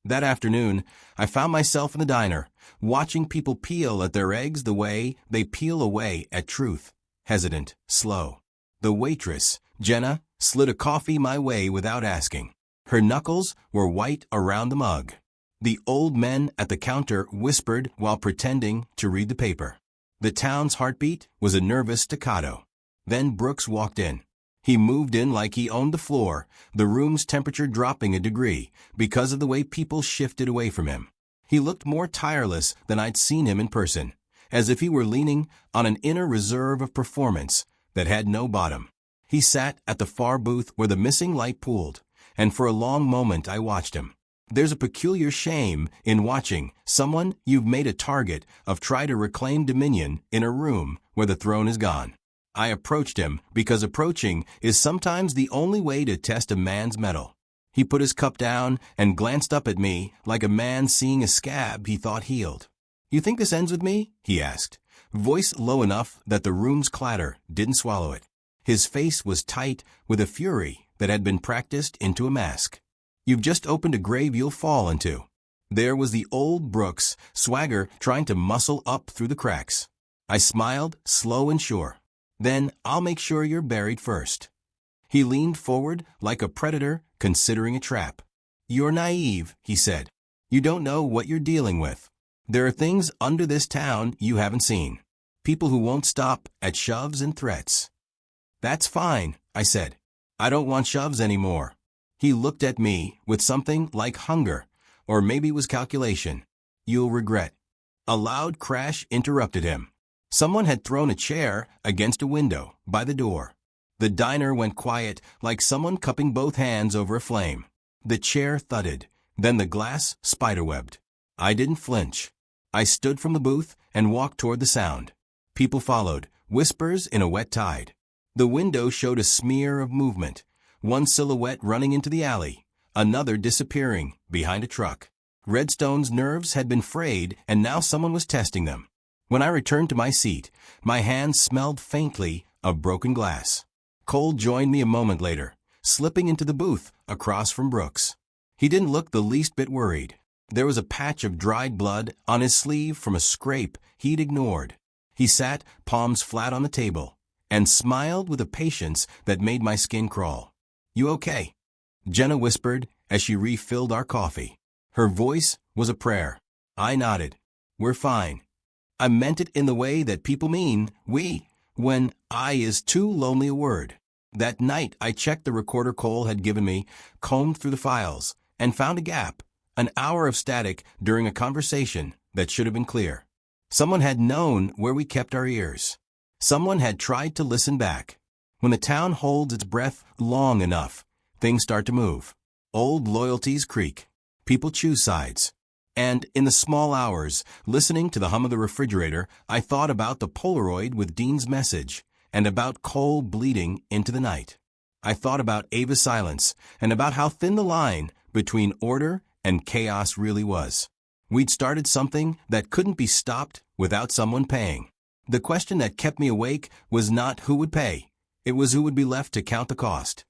That afternoon, I found myself in the diner, watching people peel at their eggs the way they peel away at truth, hesitant, slow. The waitress, Jenna, slid a coffee my way without asking. Her knuckles were white around the mug. The old men at the counter whispered while pretending to read the paper. The town's heartbeat was a nervous staccato. Then Brooks walked in. He moved in like he owned the floor, the room's temperature dropping a degree because of the way people shifted away from him. He looked more tireless than I'd seen him in person, as if he were leaning on an inner reserve of performance that had no bottom. He sat at the far booth where the missing light pooled, and for a long moment I watched him. There's a peculiar shame in watching someone you've made a target of try to reclaim dominion in a room where the throne is gone. I approached him because approaching is sometimes the only way to test a man's mettle. He put his cup down and glanced up at me like a man seeing a scab he thought healed. "You think this ends with me?" he asked, voice low enough that the room's clatter didn't swallow it. His face was tight with a fury that had been practiced into a mask. "You've just opened a grave you'll fall into." There was the old Brooks swagger trying to muscle up through the cracks. I smiled, slow and sure. "Then I'll make sure you're buried first." He leaned forward like a predator considering a trap. "You're naive," he said. "You don't know what you're dealing with. There are things under this town you haven't seen. People who won't stop at shoves and threats." "That's fine," I said. "I don't want shoves anymore." He looked at me with something like hunger, or maybe it was calculation. "You'll regret." A loud crash interrupted him. Someone had thrown a chair against a window by the door. The diner went quiet like someone cupping both hands over a flame. The chair thudded, then the glass spiderwebbed. I didn't flinch. I stood from the booth and walked toward the sound. People followed, whispers in a wet tide. The window showed a smear of movement, one silhouette running into the alley, another disappearing behind a truck. Redstone's nerves had been frayed and now someone was testing them. When I returned to my seat, my hands smelled faintly of broken glass. Cole joined me a moment later, slipping into the booth across from Brooks. He didn't look the least bit worried. There was a patch of dried blood on his sleeve from a scrape he'd ignored. He sat, palms flat on the table, and smiled with a patience that made my skin crawl. "You okay?" Jenna whispered as she refilled our coffee. Her voice was a prayer. I nodded. "We're fine." I meant it in the way that people mean "we" when "I" is too lonely a word. That night I checked the recorder Cole had given me, combed through the files, and found a gap, an hour of static during a conversation that should have been clear. Someone had known where we kept our ears. Someone had tried to listen back. When the town holds its breath long enough, things start to move. Old loyalties creak. People choose sides. And in the small hours, listening to the hum of the refrigerator, I thought about the Polaroid with Dean's message, and about Cole bleeding into the night. I thought about Ava's silence, and about how thin the line between order and chaos really was. We'd started something that couldn't be stopped without someone paying. The question that kept me awake was not who would pay, it was who would be left to count the cost.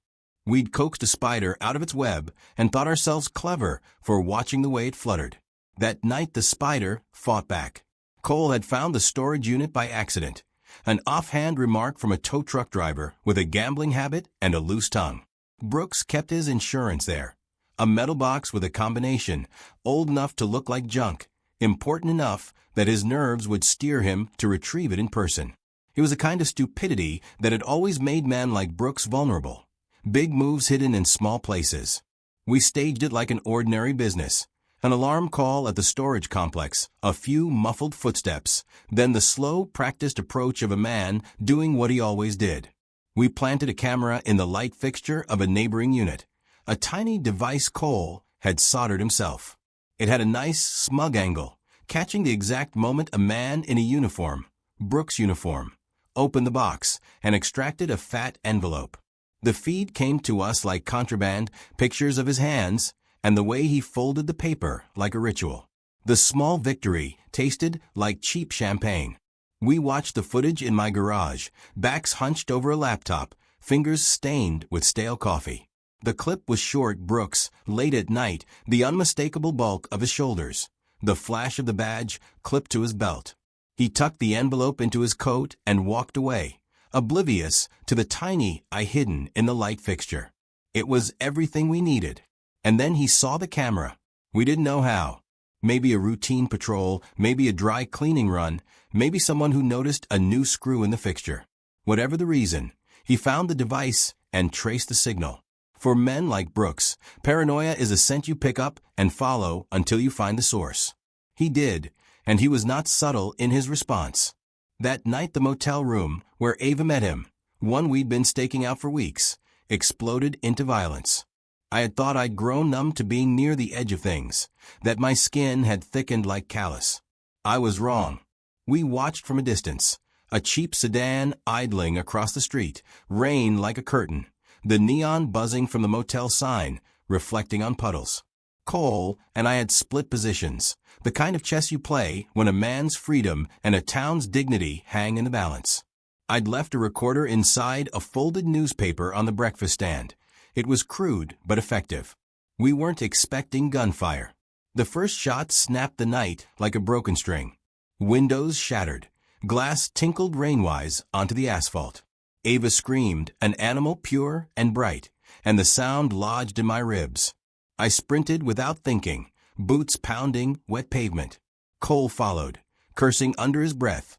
We'd coaxed a spider out of its web and thought ourselves clever for watching the way it fluttered. That night the spider fought back. Cole had found the storage unit by accident, an offhand remark from a tow truck driver with a gambling habit and a loose tongue. Brooks kept his insurance there, a metal box with a combination, old enough to look like junk, important enough that his nerves would steer him to retrieve it in person. It was a kind of stupidity that had always made men like Brooks vulnerable, big moves hidden in small places. We staged it like an ordinary business. An alarm call at the storage complex, a few muffled footsteps, then the slow, practiced approach of a man doing what he always did. We planted a camera in the light fixture of a neighboring unit. A tiny device Cole had soldered himself. It had a nice, smug angle, catching the exact moment a man in a uniform, Brooks' uniform, opened the box and extracted a fat envelope. The feed came to us like contraband, pictures of his hands, and the way he folded the paper like a ritual. The small victory tasted like cheap champagne. We watched the footage in my garage, backs hunched over a laptop, fingers stained with stale coffee. The clip was short. Brooks, late at night, the unmistakable bulk of his shoulders, the flash of the badge clipped to his belt. He tucked the envelope into his coat and walked away, oblivious to the tiny I hidden in the light fixture. It was everything we needed. And then he saw the camera. We didn't know how. Maybe a routine patrol, maybe a dry cleaning run, maybe someone who noticed a new screw in the fixture. Whatever the reason, he found the device and traced the signal. For men like Brooks, paranoia is a scent you pick up and follow until you find the source. He did, and he was not subtle in his response. That night the motel room, where Ava met him, one we'd been staking out for weeks, exploded into violence. I had thought I'd grown numb to being near the edge of things, that my skin had thickened like callus. I was wrong. We watched from a distance, a cheap sedan idling across the street, rain like a curtain, the neon buzzing from the motel sign, reflecting on puddles. Cole and I had split positions, the kind of chess you play when a man's freedom and a town's dignity hang in the balance. I'd left a recorder inside a folded newspaper on the breakfast stand. It was crude but effective. We weren't expecting gunfire. The first shot snapped the night like a broken string. Windows shattered. Glass tinkled rainwise onto the asphalt. Ava screamed, an animal pure and bright, and the sound lodged in my ribs. I sprinted without thinking, boots pounding wet pavement. Cole followed, cursing under his breath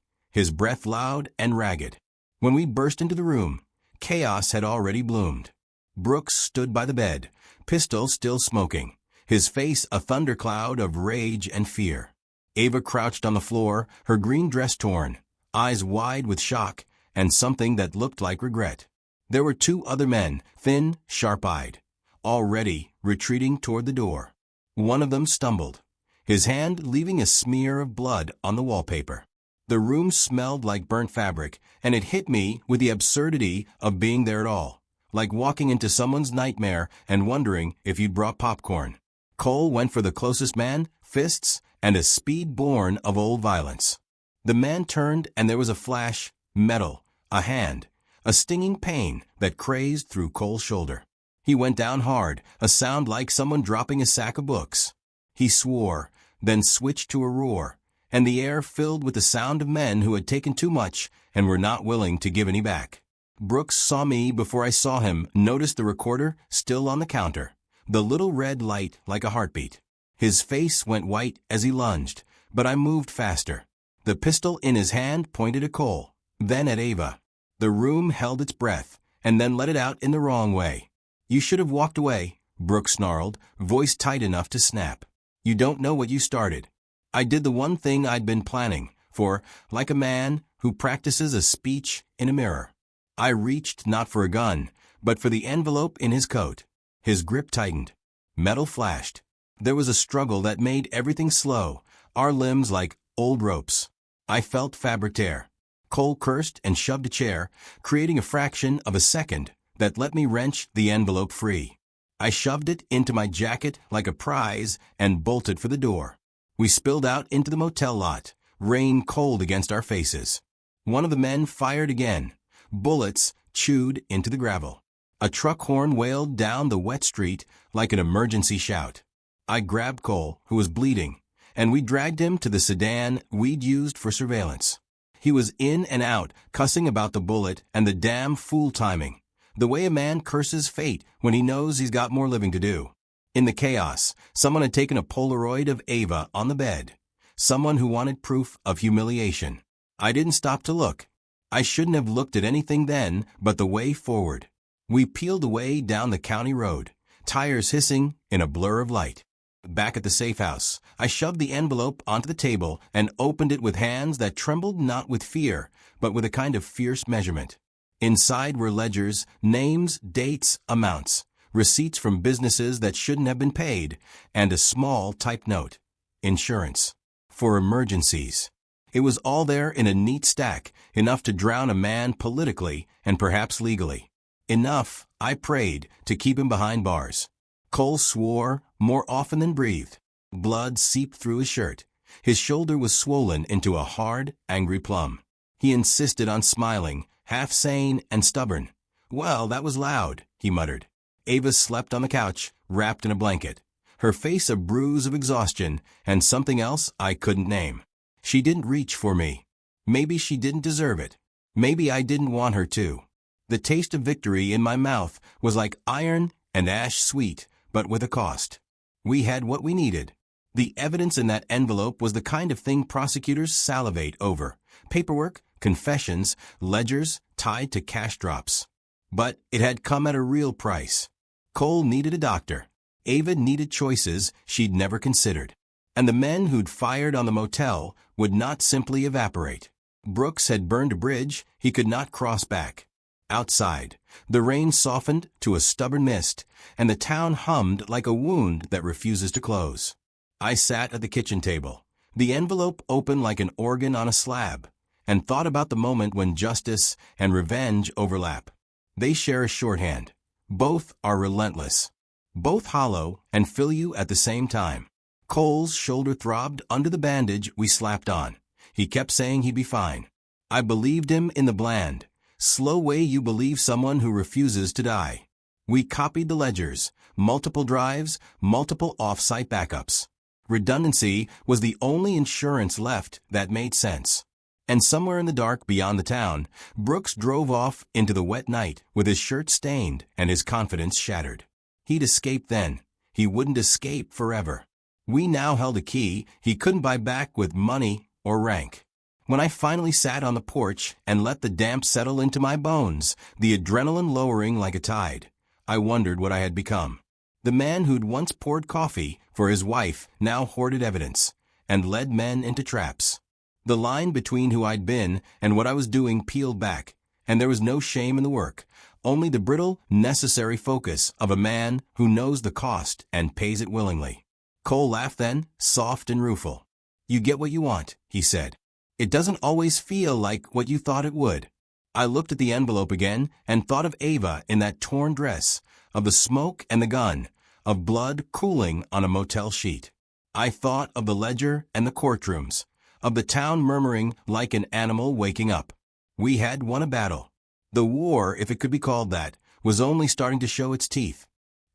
loud and ragged. When we burst into the room, chaos had already bloomed. Brooks stood by the bed, pistol still smoking, his face a thundercloud of rage and fear. Ava crouched on the floor, her green dress torn, eyes wide with shock and something that looked like regret. There were two other men, thin, sharp-eyed, already retreating toward the door. One of them stumbled, his hand leaving a smear of blood on the wallpaper. The room smelled like burnt fabric, and it hit me with the absurdity of being there at all. Like walking into someone's nightmare and wondering if you'd brought popcorn. Cole went for the closest man, fists, and a speed born of old violence. The man turned and there was a flash, metal, a hand, a stinging pain that crazed through Cole's shoulder. He went down hard, a sound like someone dropping a sack of books. He swore, then switched to a roar, and the air filled with the sound of men who had taken too much and were not willing to give any back. Brooks saw me before I saw him, noticed the recorder still on the counter, the little red light like a heartbeat. His face went white as he lunged, but I moved faster. The pistol in his hand pointed at Cole, then at Ava. The room held its breath, and then let it out in the wrong way. "You should have walked away," Brooks snarled, voice tight enough to snap. "You don't know what you started." I did the one thing I'd been planning for, like a man who practices a speech in a mirror. I reached not for a gun, but for the envelope in his coat. His grip tightened. Metal flashed. There was a struggle that made everything slow, our limbs like old ropes. I felt fabric tear. Cole cursed and shoved a chair, creating a fraction of a second that let me wrench the envelope free. I shoved it into my jacket like a prize and bolted for the door. We spilled out into the motel lot, rain cold against our faces. One of the men fired again. Bullets chewed into the gravel. A truck horn wailed down the wet street like an emergency shout. I grabbed Cole, who was bleeding, and we dragged him to the sedan we'd used for surveillance. He was in and out, cussing about the bullet and the damn fool timing, the way a man curses fate when he knows he's got more living to do. In the chaos, someone had taken a Polaroid of Ava on the bed, someone who wanted proof of humiliation. I didn't stop to look. I shouldn't have looked at anything then but the way forward. We peeled away down the county road, tires hissing in a blur of light. Back at the safe house, I shoved the envelope onto the table and opened it with hands that trembled not with fear, but with a kind of fierce measurement. Inside were ledgers, names, dates, amounts, receipts from businesses that shouldn't have been paid, and a small typed note. Insurance. For emergencies. It was all there in a neat stack, enough to drown a man politically and perhaps legally. Enough, I prayed, to keep him behind bars. Cole swore more often than breathed. Blood seeped through his shirt. His shoulder was swollen into a hard, angry plum. He insisted on smiling, half sane and stubborn. "Well, that was loud," he muttered. Ava slept on the couch, wrapped in a blanket, her face a bruise of exhaustion and something else I couldn't name. She didn't reach for me. Maybe she didn't deserve it. Maybe I didn't want her to. The taste of victory in my mouth was like iron and ash sweet, but with a cost. We had what we needed. The evidence in that envelope was the kind of thing prosecutors salivate over. Paperwork, confessions, ledgers tied to cash drops. But it had come at a real price. Cole needed a doctor. Ava needed choices she'd never considered. And the men who'd fired on the motel would not simply evaporate. Brooks had burned a bridge he could not cross back. Outside, the rain softened to a stubborn mist, and the town hummed like a wound that refuses to close. I sat at the kitchen table, the envelope open like an organ on a slab, and thought about the moment when justice and revenge overlap. They share a shorthand. Both are relentless. Both hollow and fill you at the same time. Cole's shoulder throbbed under the bandage we slapped on. He kept saying he'd be fine. I believed him in the bland, slow way you believe someone who refuses to die. We copied the ledgers, multiple drives, multiple off-site backups. Redundancy was the only insurance left that made sense. And somewhere in the dark beyond the town, Brooks drove off into the wet night with his shirt stained and his confidence shattered. He'd escaped then. He wouldn't escape forever. We now held a key he couldn't buy back with money or rank. When I finally sat on the porch and let the damp settle into my bones, the adrenaline lowering like a tide, I wondered what I had become. The man who'd once poured coffee for his wife now hoarded evidence and led men into traps. The line between who I'd been and what I was doing peeled back, and there was no shame in the work, only the brittle, necessary focus of a man who knows the cost and pays it willingly. Cole laughed then, soft and rueful. "You get what you want," he said. "It doesn't always feel like what you thought it would." I looked at the envelope again and thought of Ava in that torn dress, of the smoke and the gun, of blood cooling on a motel sheet. I thought of the ledger and the courtrooms, of the town murmuring like an animal waking up. We had won a battle. The war, if it could be called that, was only starting to show its teeth.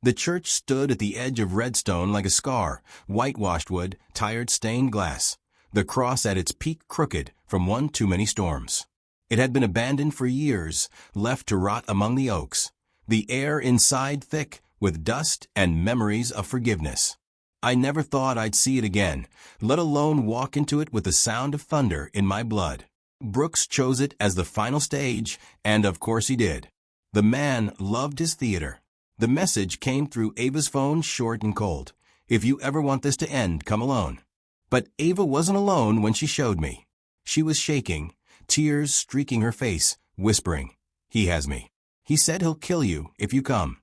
The church stood at the edge of redstone like a scar, whitewashed wood, tired stained glass, the cross at its peak crooked from one too many storms. It had been abandoned for years, left to rot among the oaks, the air inside thick with dust and memories of forgiveness. I never thought I'd see it again, let alone walk into it with the sound of thunder in my blood. Brooks chose it as the final stage, and of course he did. The man loved his theater. The message came through Ava's phone short and cold. "If you ever want this to end, come alone." But Ava wasn't alone when she showed me. She was shaking, tears streaking her face, whispering, "He has me. He said he'll kill you if you come."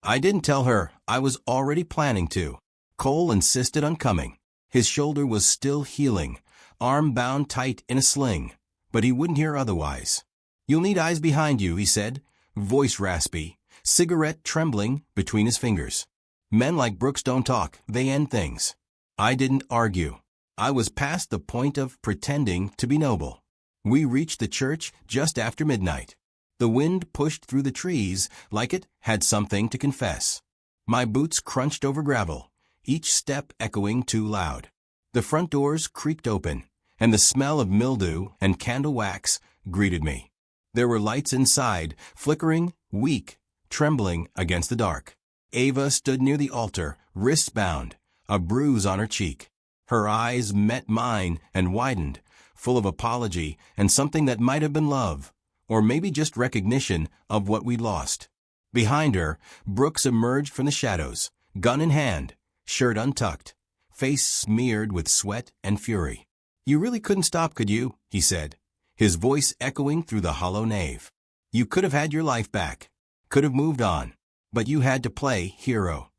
I didn't tell her. I was already planning to. Cole insisted on coming. His shoulder was still healing, arm bound tight in a sling, but he wouldn't hear otherwise. "You'll need eyes behind you," he said, voice raspy, cigarette trembling between his fingers. "Men like Brooks don't talk, they end things." I didn't argue. I was past the point of pretending to be noble. We reached the church just after midnight. The wind pushed through the trees like it had something to confess. My boots crunched over gravel, each step echoing too loud. The front doors creaked open, and the smell of mildew and candle wax greeted me. There were lights inside, flickering, weak, trembling against the dark. Ava stood near the altar, wrists bound, a bruise on her cheek. Her eyes met mine and widened, full of apology and something that might have been love, or maybe just recognition of what we'd lost. Behind her, Brooks emerged from the shadows, gun in hand, shirt untucked, face smeared with sweat and fury. "You really couldn't stop, could you?" he said, his voice echoing through the hollow nave. "You could have had your life back, could have moved on, but you had to play hero."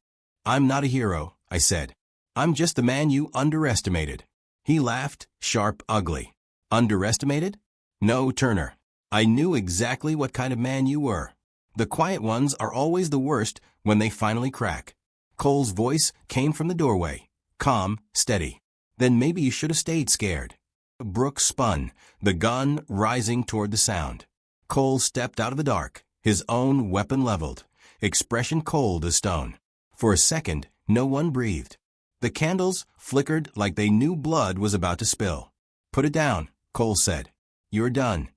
"I'm not a hero," I said. "I'm just the man you underestimated." He laughed, sharp, ugly. "Underestimated? No, Turner. I knew exactly what kind of man you were. The quiet ones are always the worst when they finally crack." Cole's voice came from the doorway, calm, steady. "Then maybe you should have stayed scared." Brooks spun, the gun rising toward the sound. Cole stepped out of the dark, his own weapon leveled, expression cold as stone. For a second, no one breathed. The candles flickered like they knew blood was about to spill. "Put it down," Cole said. "You're done."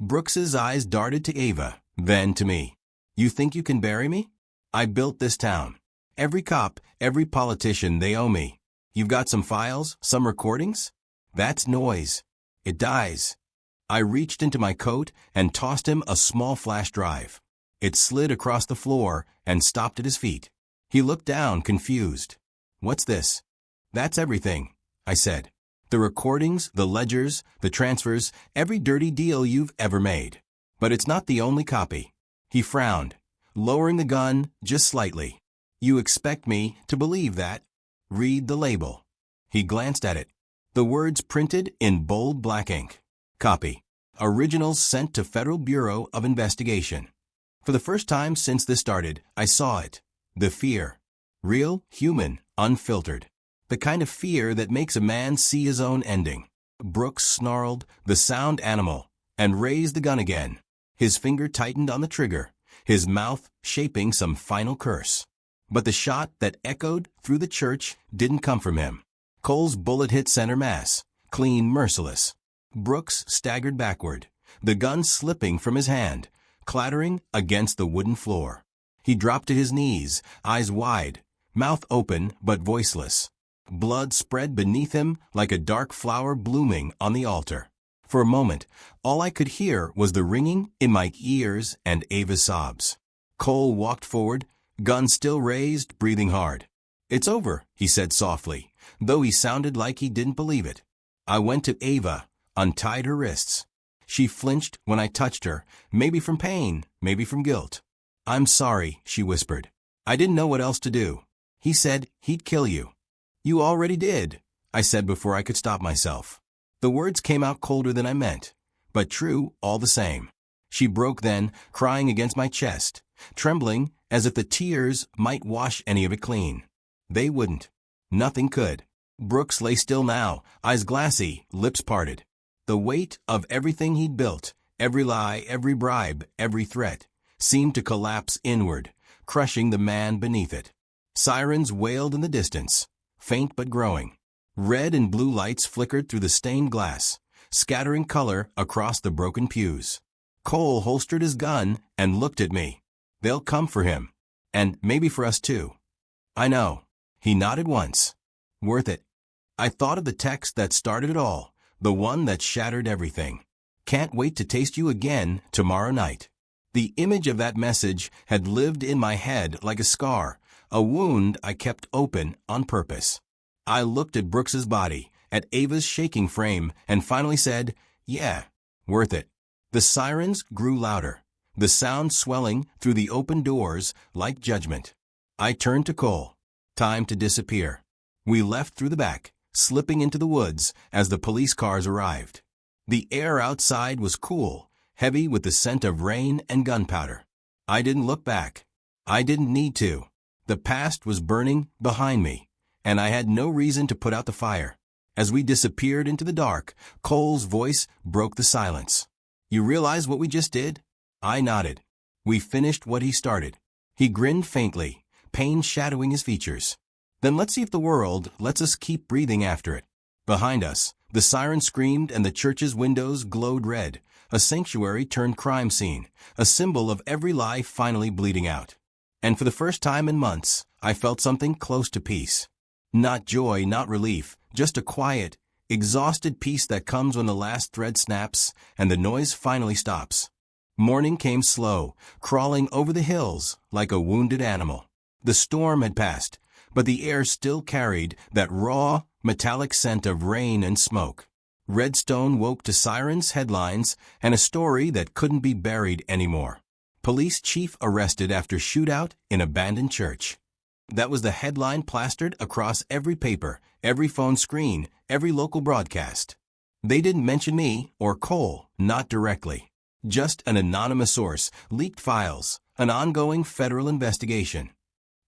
Brooks's eyes darted to Ava, then to me. "You think you can bury me? I built this town. Every cop, every politician, they owe me. You've got some files, some recordings? That's noise. It dies." I reached into my coat and tossed him a small flash drive. It slid across the floor and stopped at his feet. He looked down, confused. "What's this?" "That's everything," I said. "The recordings, the ledgers, the transfers, every dirty deal you've ever made. But it's not the only copy." He frowned, lowering the gun just slightly. "You expect me to believe that? Read the label." He glanced at it. The words printed in bold black ink. "Copy. Originals sent to Federal Bureau of Investigation." For the first time since this started, I saw it. The fear. Real, human, unfiltered. The kind of fear that makes a man see his own ending. Brooks snarled, the sound animal, and raised the gun again. His finger tightened on the trigger, his mouth shaping some final curse. But the shot that echoed through the church didn't come from him. Cole's bullet hit center mass, clean, merciless. Brooks staggered backward, the gun slipping from his hand, clattering against the wooden floor. He dropped to his knees, eyes wide, mouth open but voiceless. Blood spread beneath him like a dark flower blooming on the altar. For a moment, all I could hear was the ringing in my ears and Ava's sobs. Cole walked forward, gun still raised, breathing hard. "It's over," he said softly, though he sounded like he didn't believe it. I went to Ava, untied her wrists. She flinched when I touched her, maybe from pain, maybe from guilt. "I'm sorry," she whispered. "I didn't know what else to do. He said he'd kill you." "You already did," I said before I could stop myself. The words came out colder than I meant, but true all the same. She broke then, crying against my chest, trembling as if the tears might wash any of it clean. They wouldn't. Nothing could. Brooks lay still now, eyes glassy, lips parted. The weight of everything he'd built, every lie, every bribe, every threat, seemed to collapse inward, crushing the man beneath it. Sirens wailed in the distance, faint but growing. Red and blue lights flickered through the stained glass, scattering color across the broken pews. Cole holstered his gun and looked at me. "They'll come for him. And maybe for us too." "I know." He nodded once. "Worth it." I thought of the text that started it all, the one that shattered everything. "Can't wait to taste you again tomorrow night." The image of that message had lived in my head like a scar, a wound I kept open on purpose. I looked at Brooks's body, at Ava's shaking frame, and finally said, "Yeah, worth it." The sirens grew louder, the sound swelling through the open doors like judgment. I turned to Cole. Time to disappear. We left through the back, slipping into the woods as the police cars arrived. The air outside was cool, heavy with the scent of rain and gunpowder. I didn't look back. I didn't need to. The past was burning behind me, and I had no reason to put out the fire. As we disappeared into the dark, Cole's voice broke the silence. "You realize what we just did?" I nodded. We finished what he started. He grinned faintly, pain shadowing his features. "Then let's see if the world lets us keep breathing after it." Behind us, the siren screamed and the church's windows glowed red, a sanctuary turned crime scene, a symbol of every lie finally bleeding out. And for the first time in months, I felt something close to peace. Not joy, not relief, just a quiet, exhausted peace that comes when the last thread snaps and the noise finally stops. Morning came slow, crawling over the hills like a wounded animal. The storm had passed, but the air still carried that raw, metallic scent of rain and smoke. Redstone woke to sirens, headlines, and a story that couldn't be buried anymore. Police chief arrested after shootout in abandoned church. That was the headline plastered across every paper, every phone screen, every local broadcast. They didn't mention me or Cole, not directly. Just an anonymous source, leaked files, an ongoing federal investigation.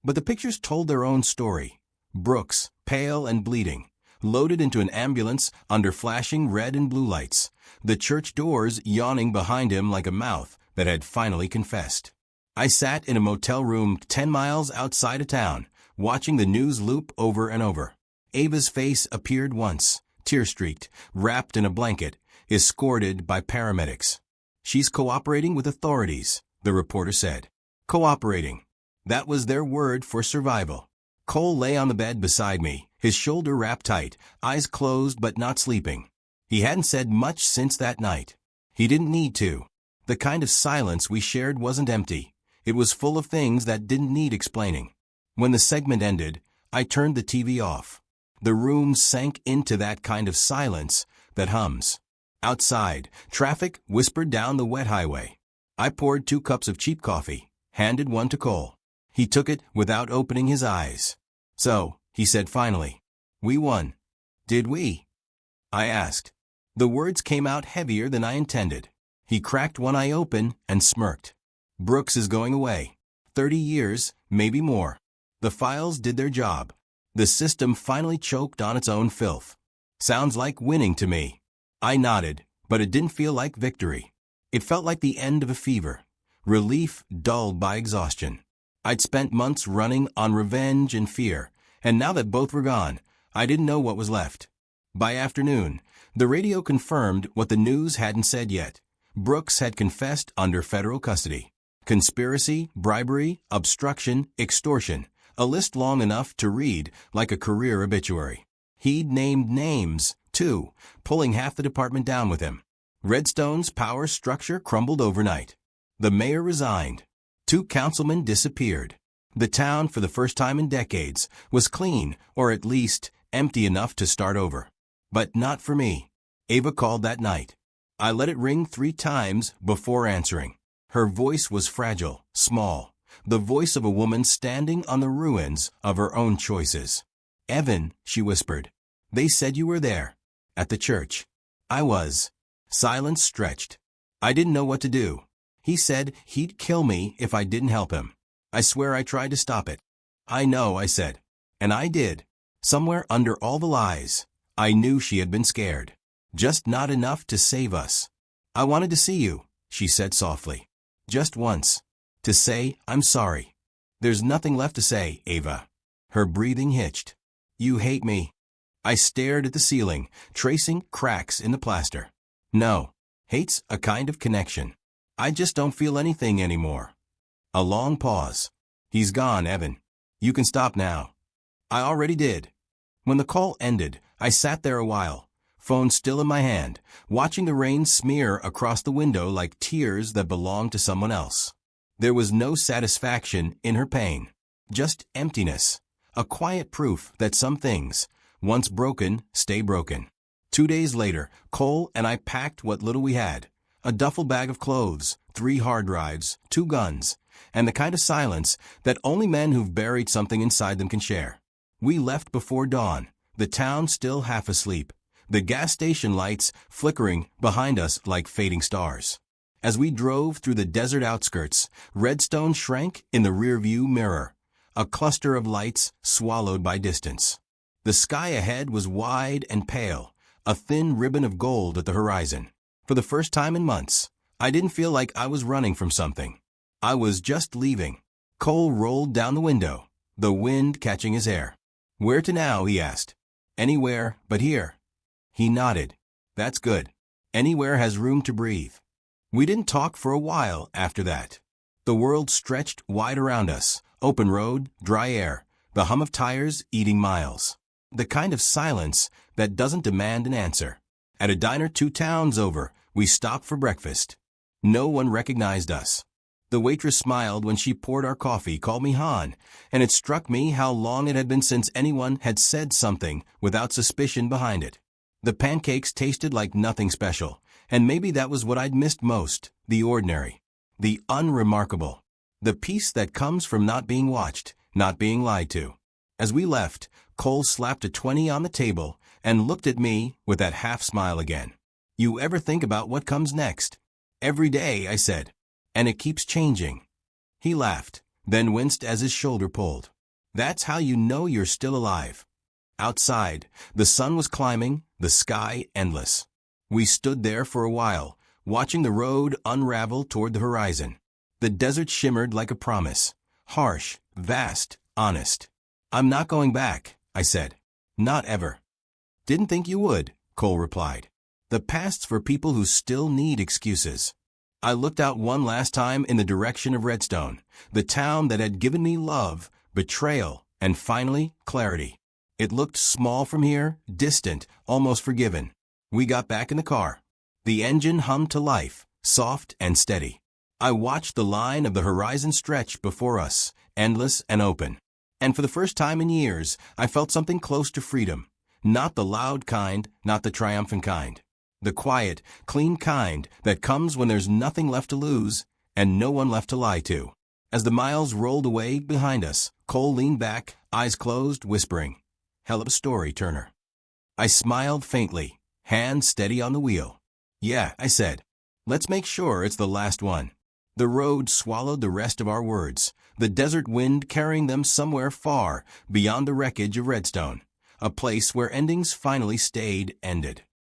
But the pictures told their own story. Brooks, pale and bleeding, loaded into an ambulance under flashing red and blue lights, the church doors yawning behind him like a mouth that had finally confessed. I sat in a motel room 10 miles outside of town, watching the news loop over and over. Ava's face appeared once, tear-streaked, wrapped in a blanket, escorted by paramedics. She's cooperating with authorities, the reporter said. Cooperating. That was their word for survival. Cole lay on the bed beside me, his shoulder wrapped tight, eyes closed but not sleeping. He hadn't said much since that night. He didn't need to. The kind of silence we shared wasn't empty. It was full of things that didn't need explaining. When the segment ended, I turned the TV off. The room sank into that kind of silence that hums. Outside, traffic whispered down the wet highway. I poured 2 cups of cheap coffee, handed one to Cole. He took it without opening his eyes. So, he said finally, "We won." "Did we?" I asked. The words came out heavier than I intended. He cracked one eye open and smirked. "Brooks is going away. 30 years, maybe more. The files did their job. The system finally choked on its own filth. Sounds like winning to me." I nodded, but it didn't feel like victory. It felt like the end of a fever. Relief dulled by exhaustion. I'd spent months running on revenge and fear, and now that both were gone, I didn't know what was left. By afternoon, the radio confirmed what the news hadn't said yet. Brooks had confessed under federal custody. Conspiracy, bribery, obstruction, extortion, a list long enough to read like a career obituary. He'd named names, too, pulling half the department down with him. Redstone's power structure crumbled overnight. The mayor resigned. 2 councilmen disappeared. The town, for the first time in decades, was clean, or at least empty enough to start over. But not for me. Ava called that night. I let it ring 3 times before answering. Her voice was fragile, small, the voice of a woman standing on the ruins of her own choices. "Evan," she whispered. "They said you were there. At the church." I was. Silence stretched. I didn't know what to do. He said he'd kill me if I didn't help him. I swear I tried to stop it. "I know," I said. And I did. Somewhere under all the lies, I knew she had been scared. Just not enough to save us. "I wanted to see you," she said softly. "Just once. To say I'm sorry." "There's nothing left to say, Ava." Her breathing hitched. "You hate me." I stared at the ceiling, tracing cracks in the plaster. "No. Hate's a kind of connection. I just don't feel anything anymore." A long pause. "He's gone, Evan. You can stop now." I already did. When the call ended, I sat there a while, phone still in my hand, watching the rain smear across the window like tears that belonged to someone else. There was no satisfaction in her pain, just emptiness, a quiet proof that some things, once broken, stay broken. 2 days later, Cole and I packed what little we had, a duffel bag of clothes, 3 hard drives, 2 guns, and the kind of silence that only men who've buried something inside them can share. We left before dawn, the town still half asleep, the gas station lights flickering behind us like fading stars. As we drove through the desert outskirts, Redstone shrank in the rearview mirror, a cluster of lights swallowed by distance. The sky ahead was wide and pale, a thin ribbon of gold at the horizon. For the first time in months, I didn't feel like I was running from something. I was just leaving. Cole rolled down the window, the wind catching his hair. "Where to now?" he asked. "Anywhere but here." He nodded. "That's good. Anywhere has room to breathe." We didn't talk for a while after that. The world stretched wide around us, open road, dry air, the hum of tires eating miles. The kind of silence that doesn't demand an answer. At a diner 2 towns over, we stopped for breakfast. No one recognized us. The waitress smiled when she poured our coffee, called me Han, and it struck me how long it had been since anyone had said something without suspicion behind it. The pancakes tasted like nothing special, and maybe that was what I'd missed most, the ordinary, the unremarkable, the peace that comes from not being watched, not being lied to. As we left, Cole slapped a 20 on the table and looked at me with that half smile again. You ever think about what comes next? Every day, I said. And it keeps changing. He laughed, then winced as his shoulder pulled. That's how you know you're still alive. Outside, the sun was climbing, the sky endless. We stood there for a while, watching the road unravel toward the horizon. The desert shimmered like a promise. Harsh, vast, honest. I'm not going back, I said. Not ever. Didn't think you would, Cole replied. The past's for people who still need excuses. I looked out one last time in the direction of Redstone, the town that had given me love, betrayal, and finally, clarity. It looked small from here, distant, almost forgiven. We got back in the car. The engine hummed to life, soft and steady. I watched the line of the horizon stretch before us, endless and open. And for the first time in years, I felt something close to freedom. Not the loud kind, not the triumphant kind. The quiet, clean kind that comes when there's nothing left to lose and no one left to lie to. As the miles rolled away behind us, Cole leaned back, eyes closed, whispering, "Hell of a story, Turner." I smiled faintly, hand steady on the wheel. "Yeah," I said. "Let's make sure it's the last one." The road swallowed the rest of our words, the desert wind carrying them somewhere far beyond the wreckage of Redstone, a place where endings finally stayed ended.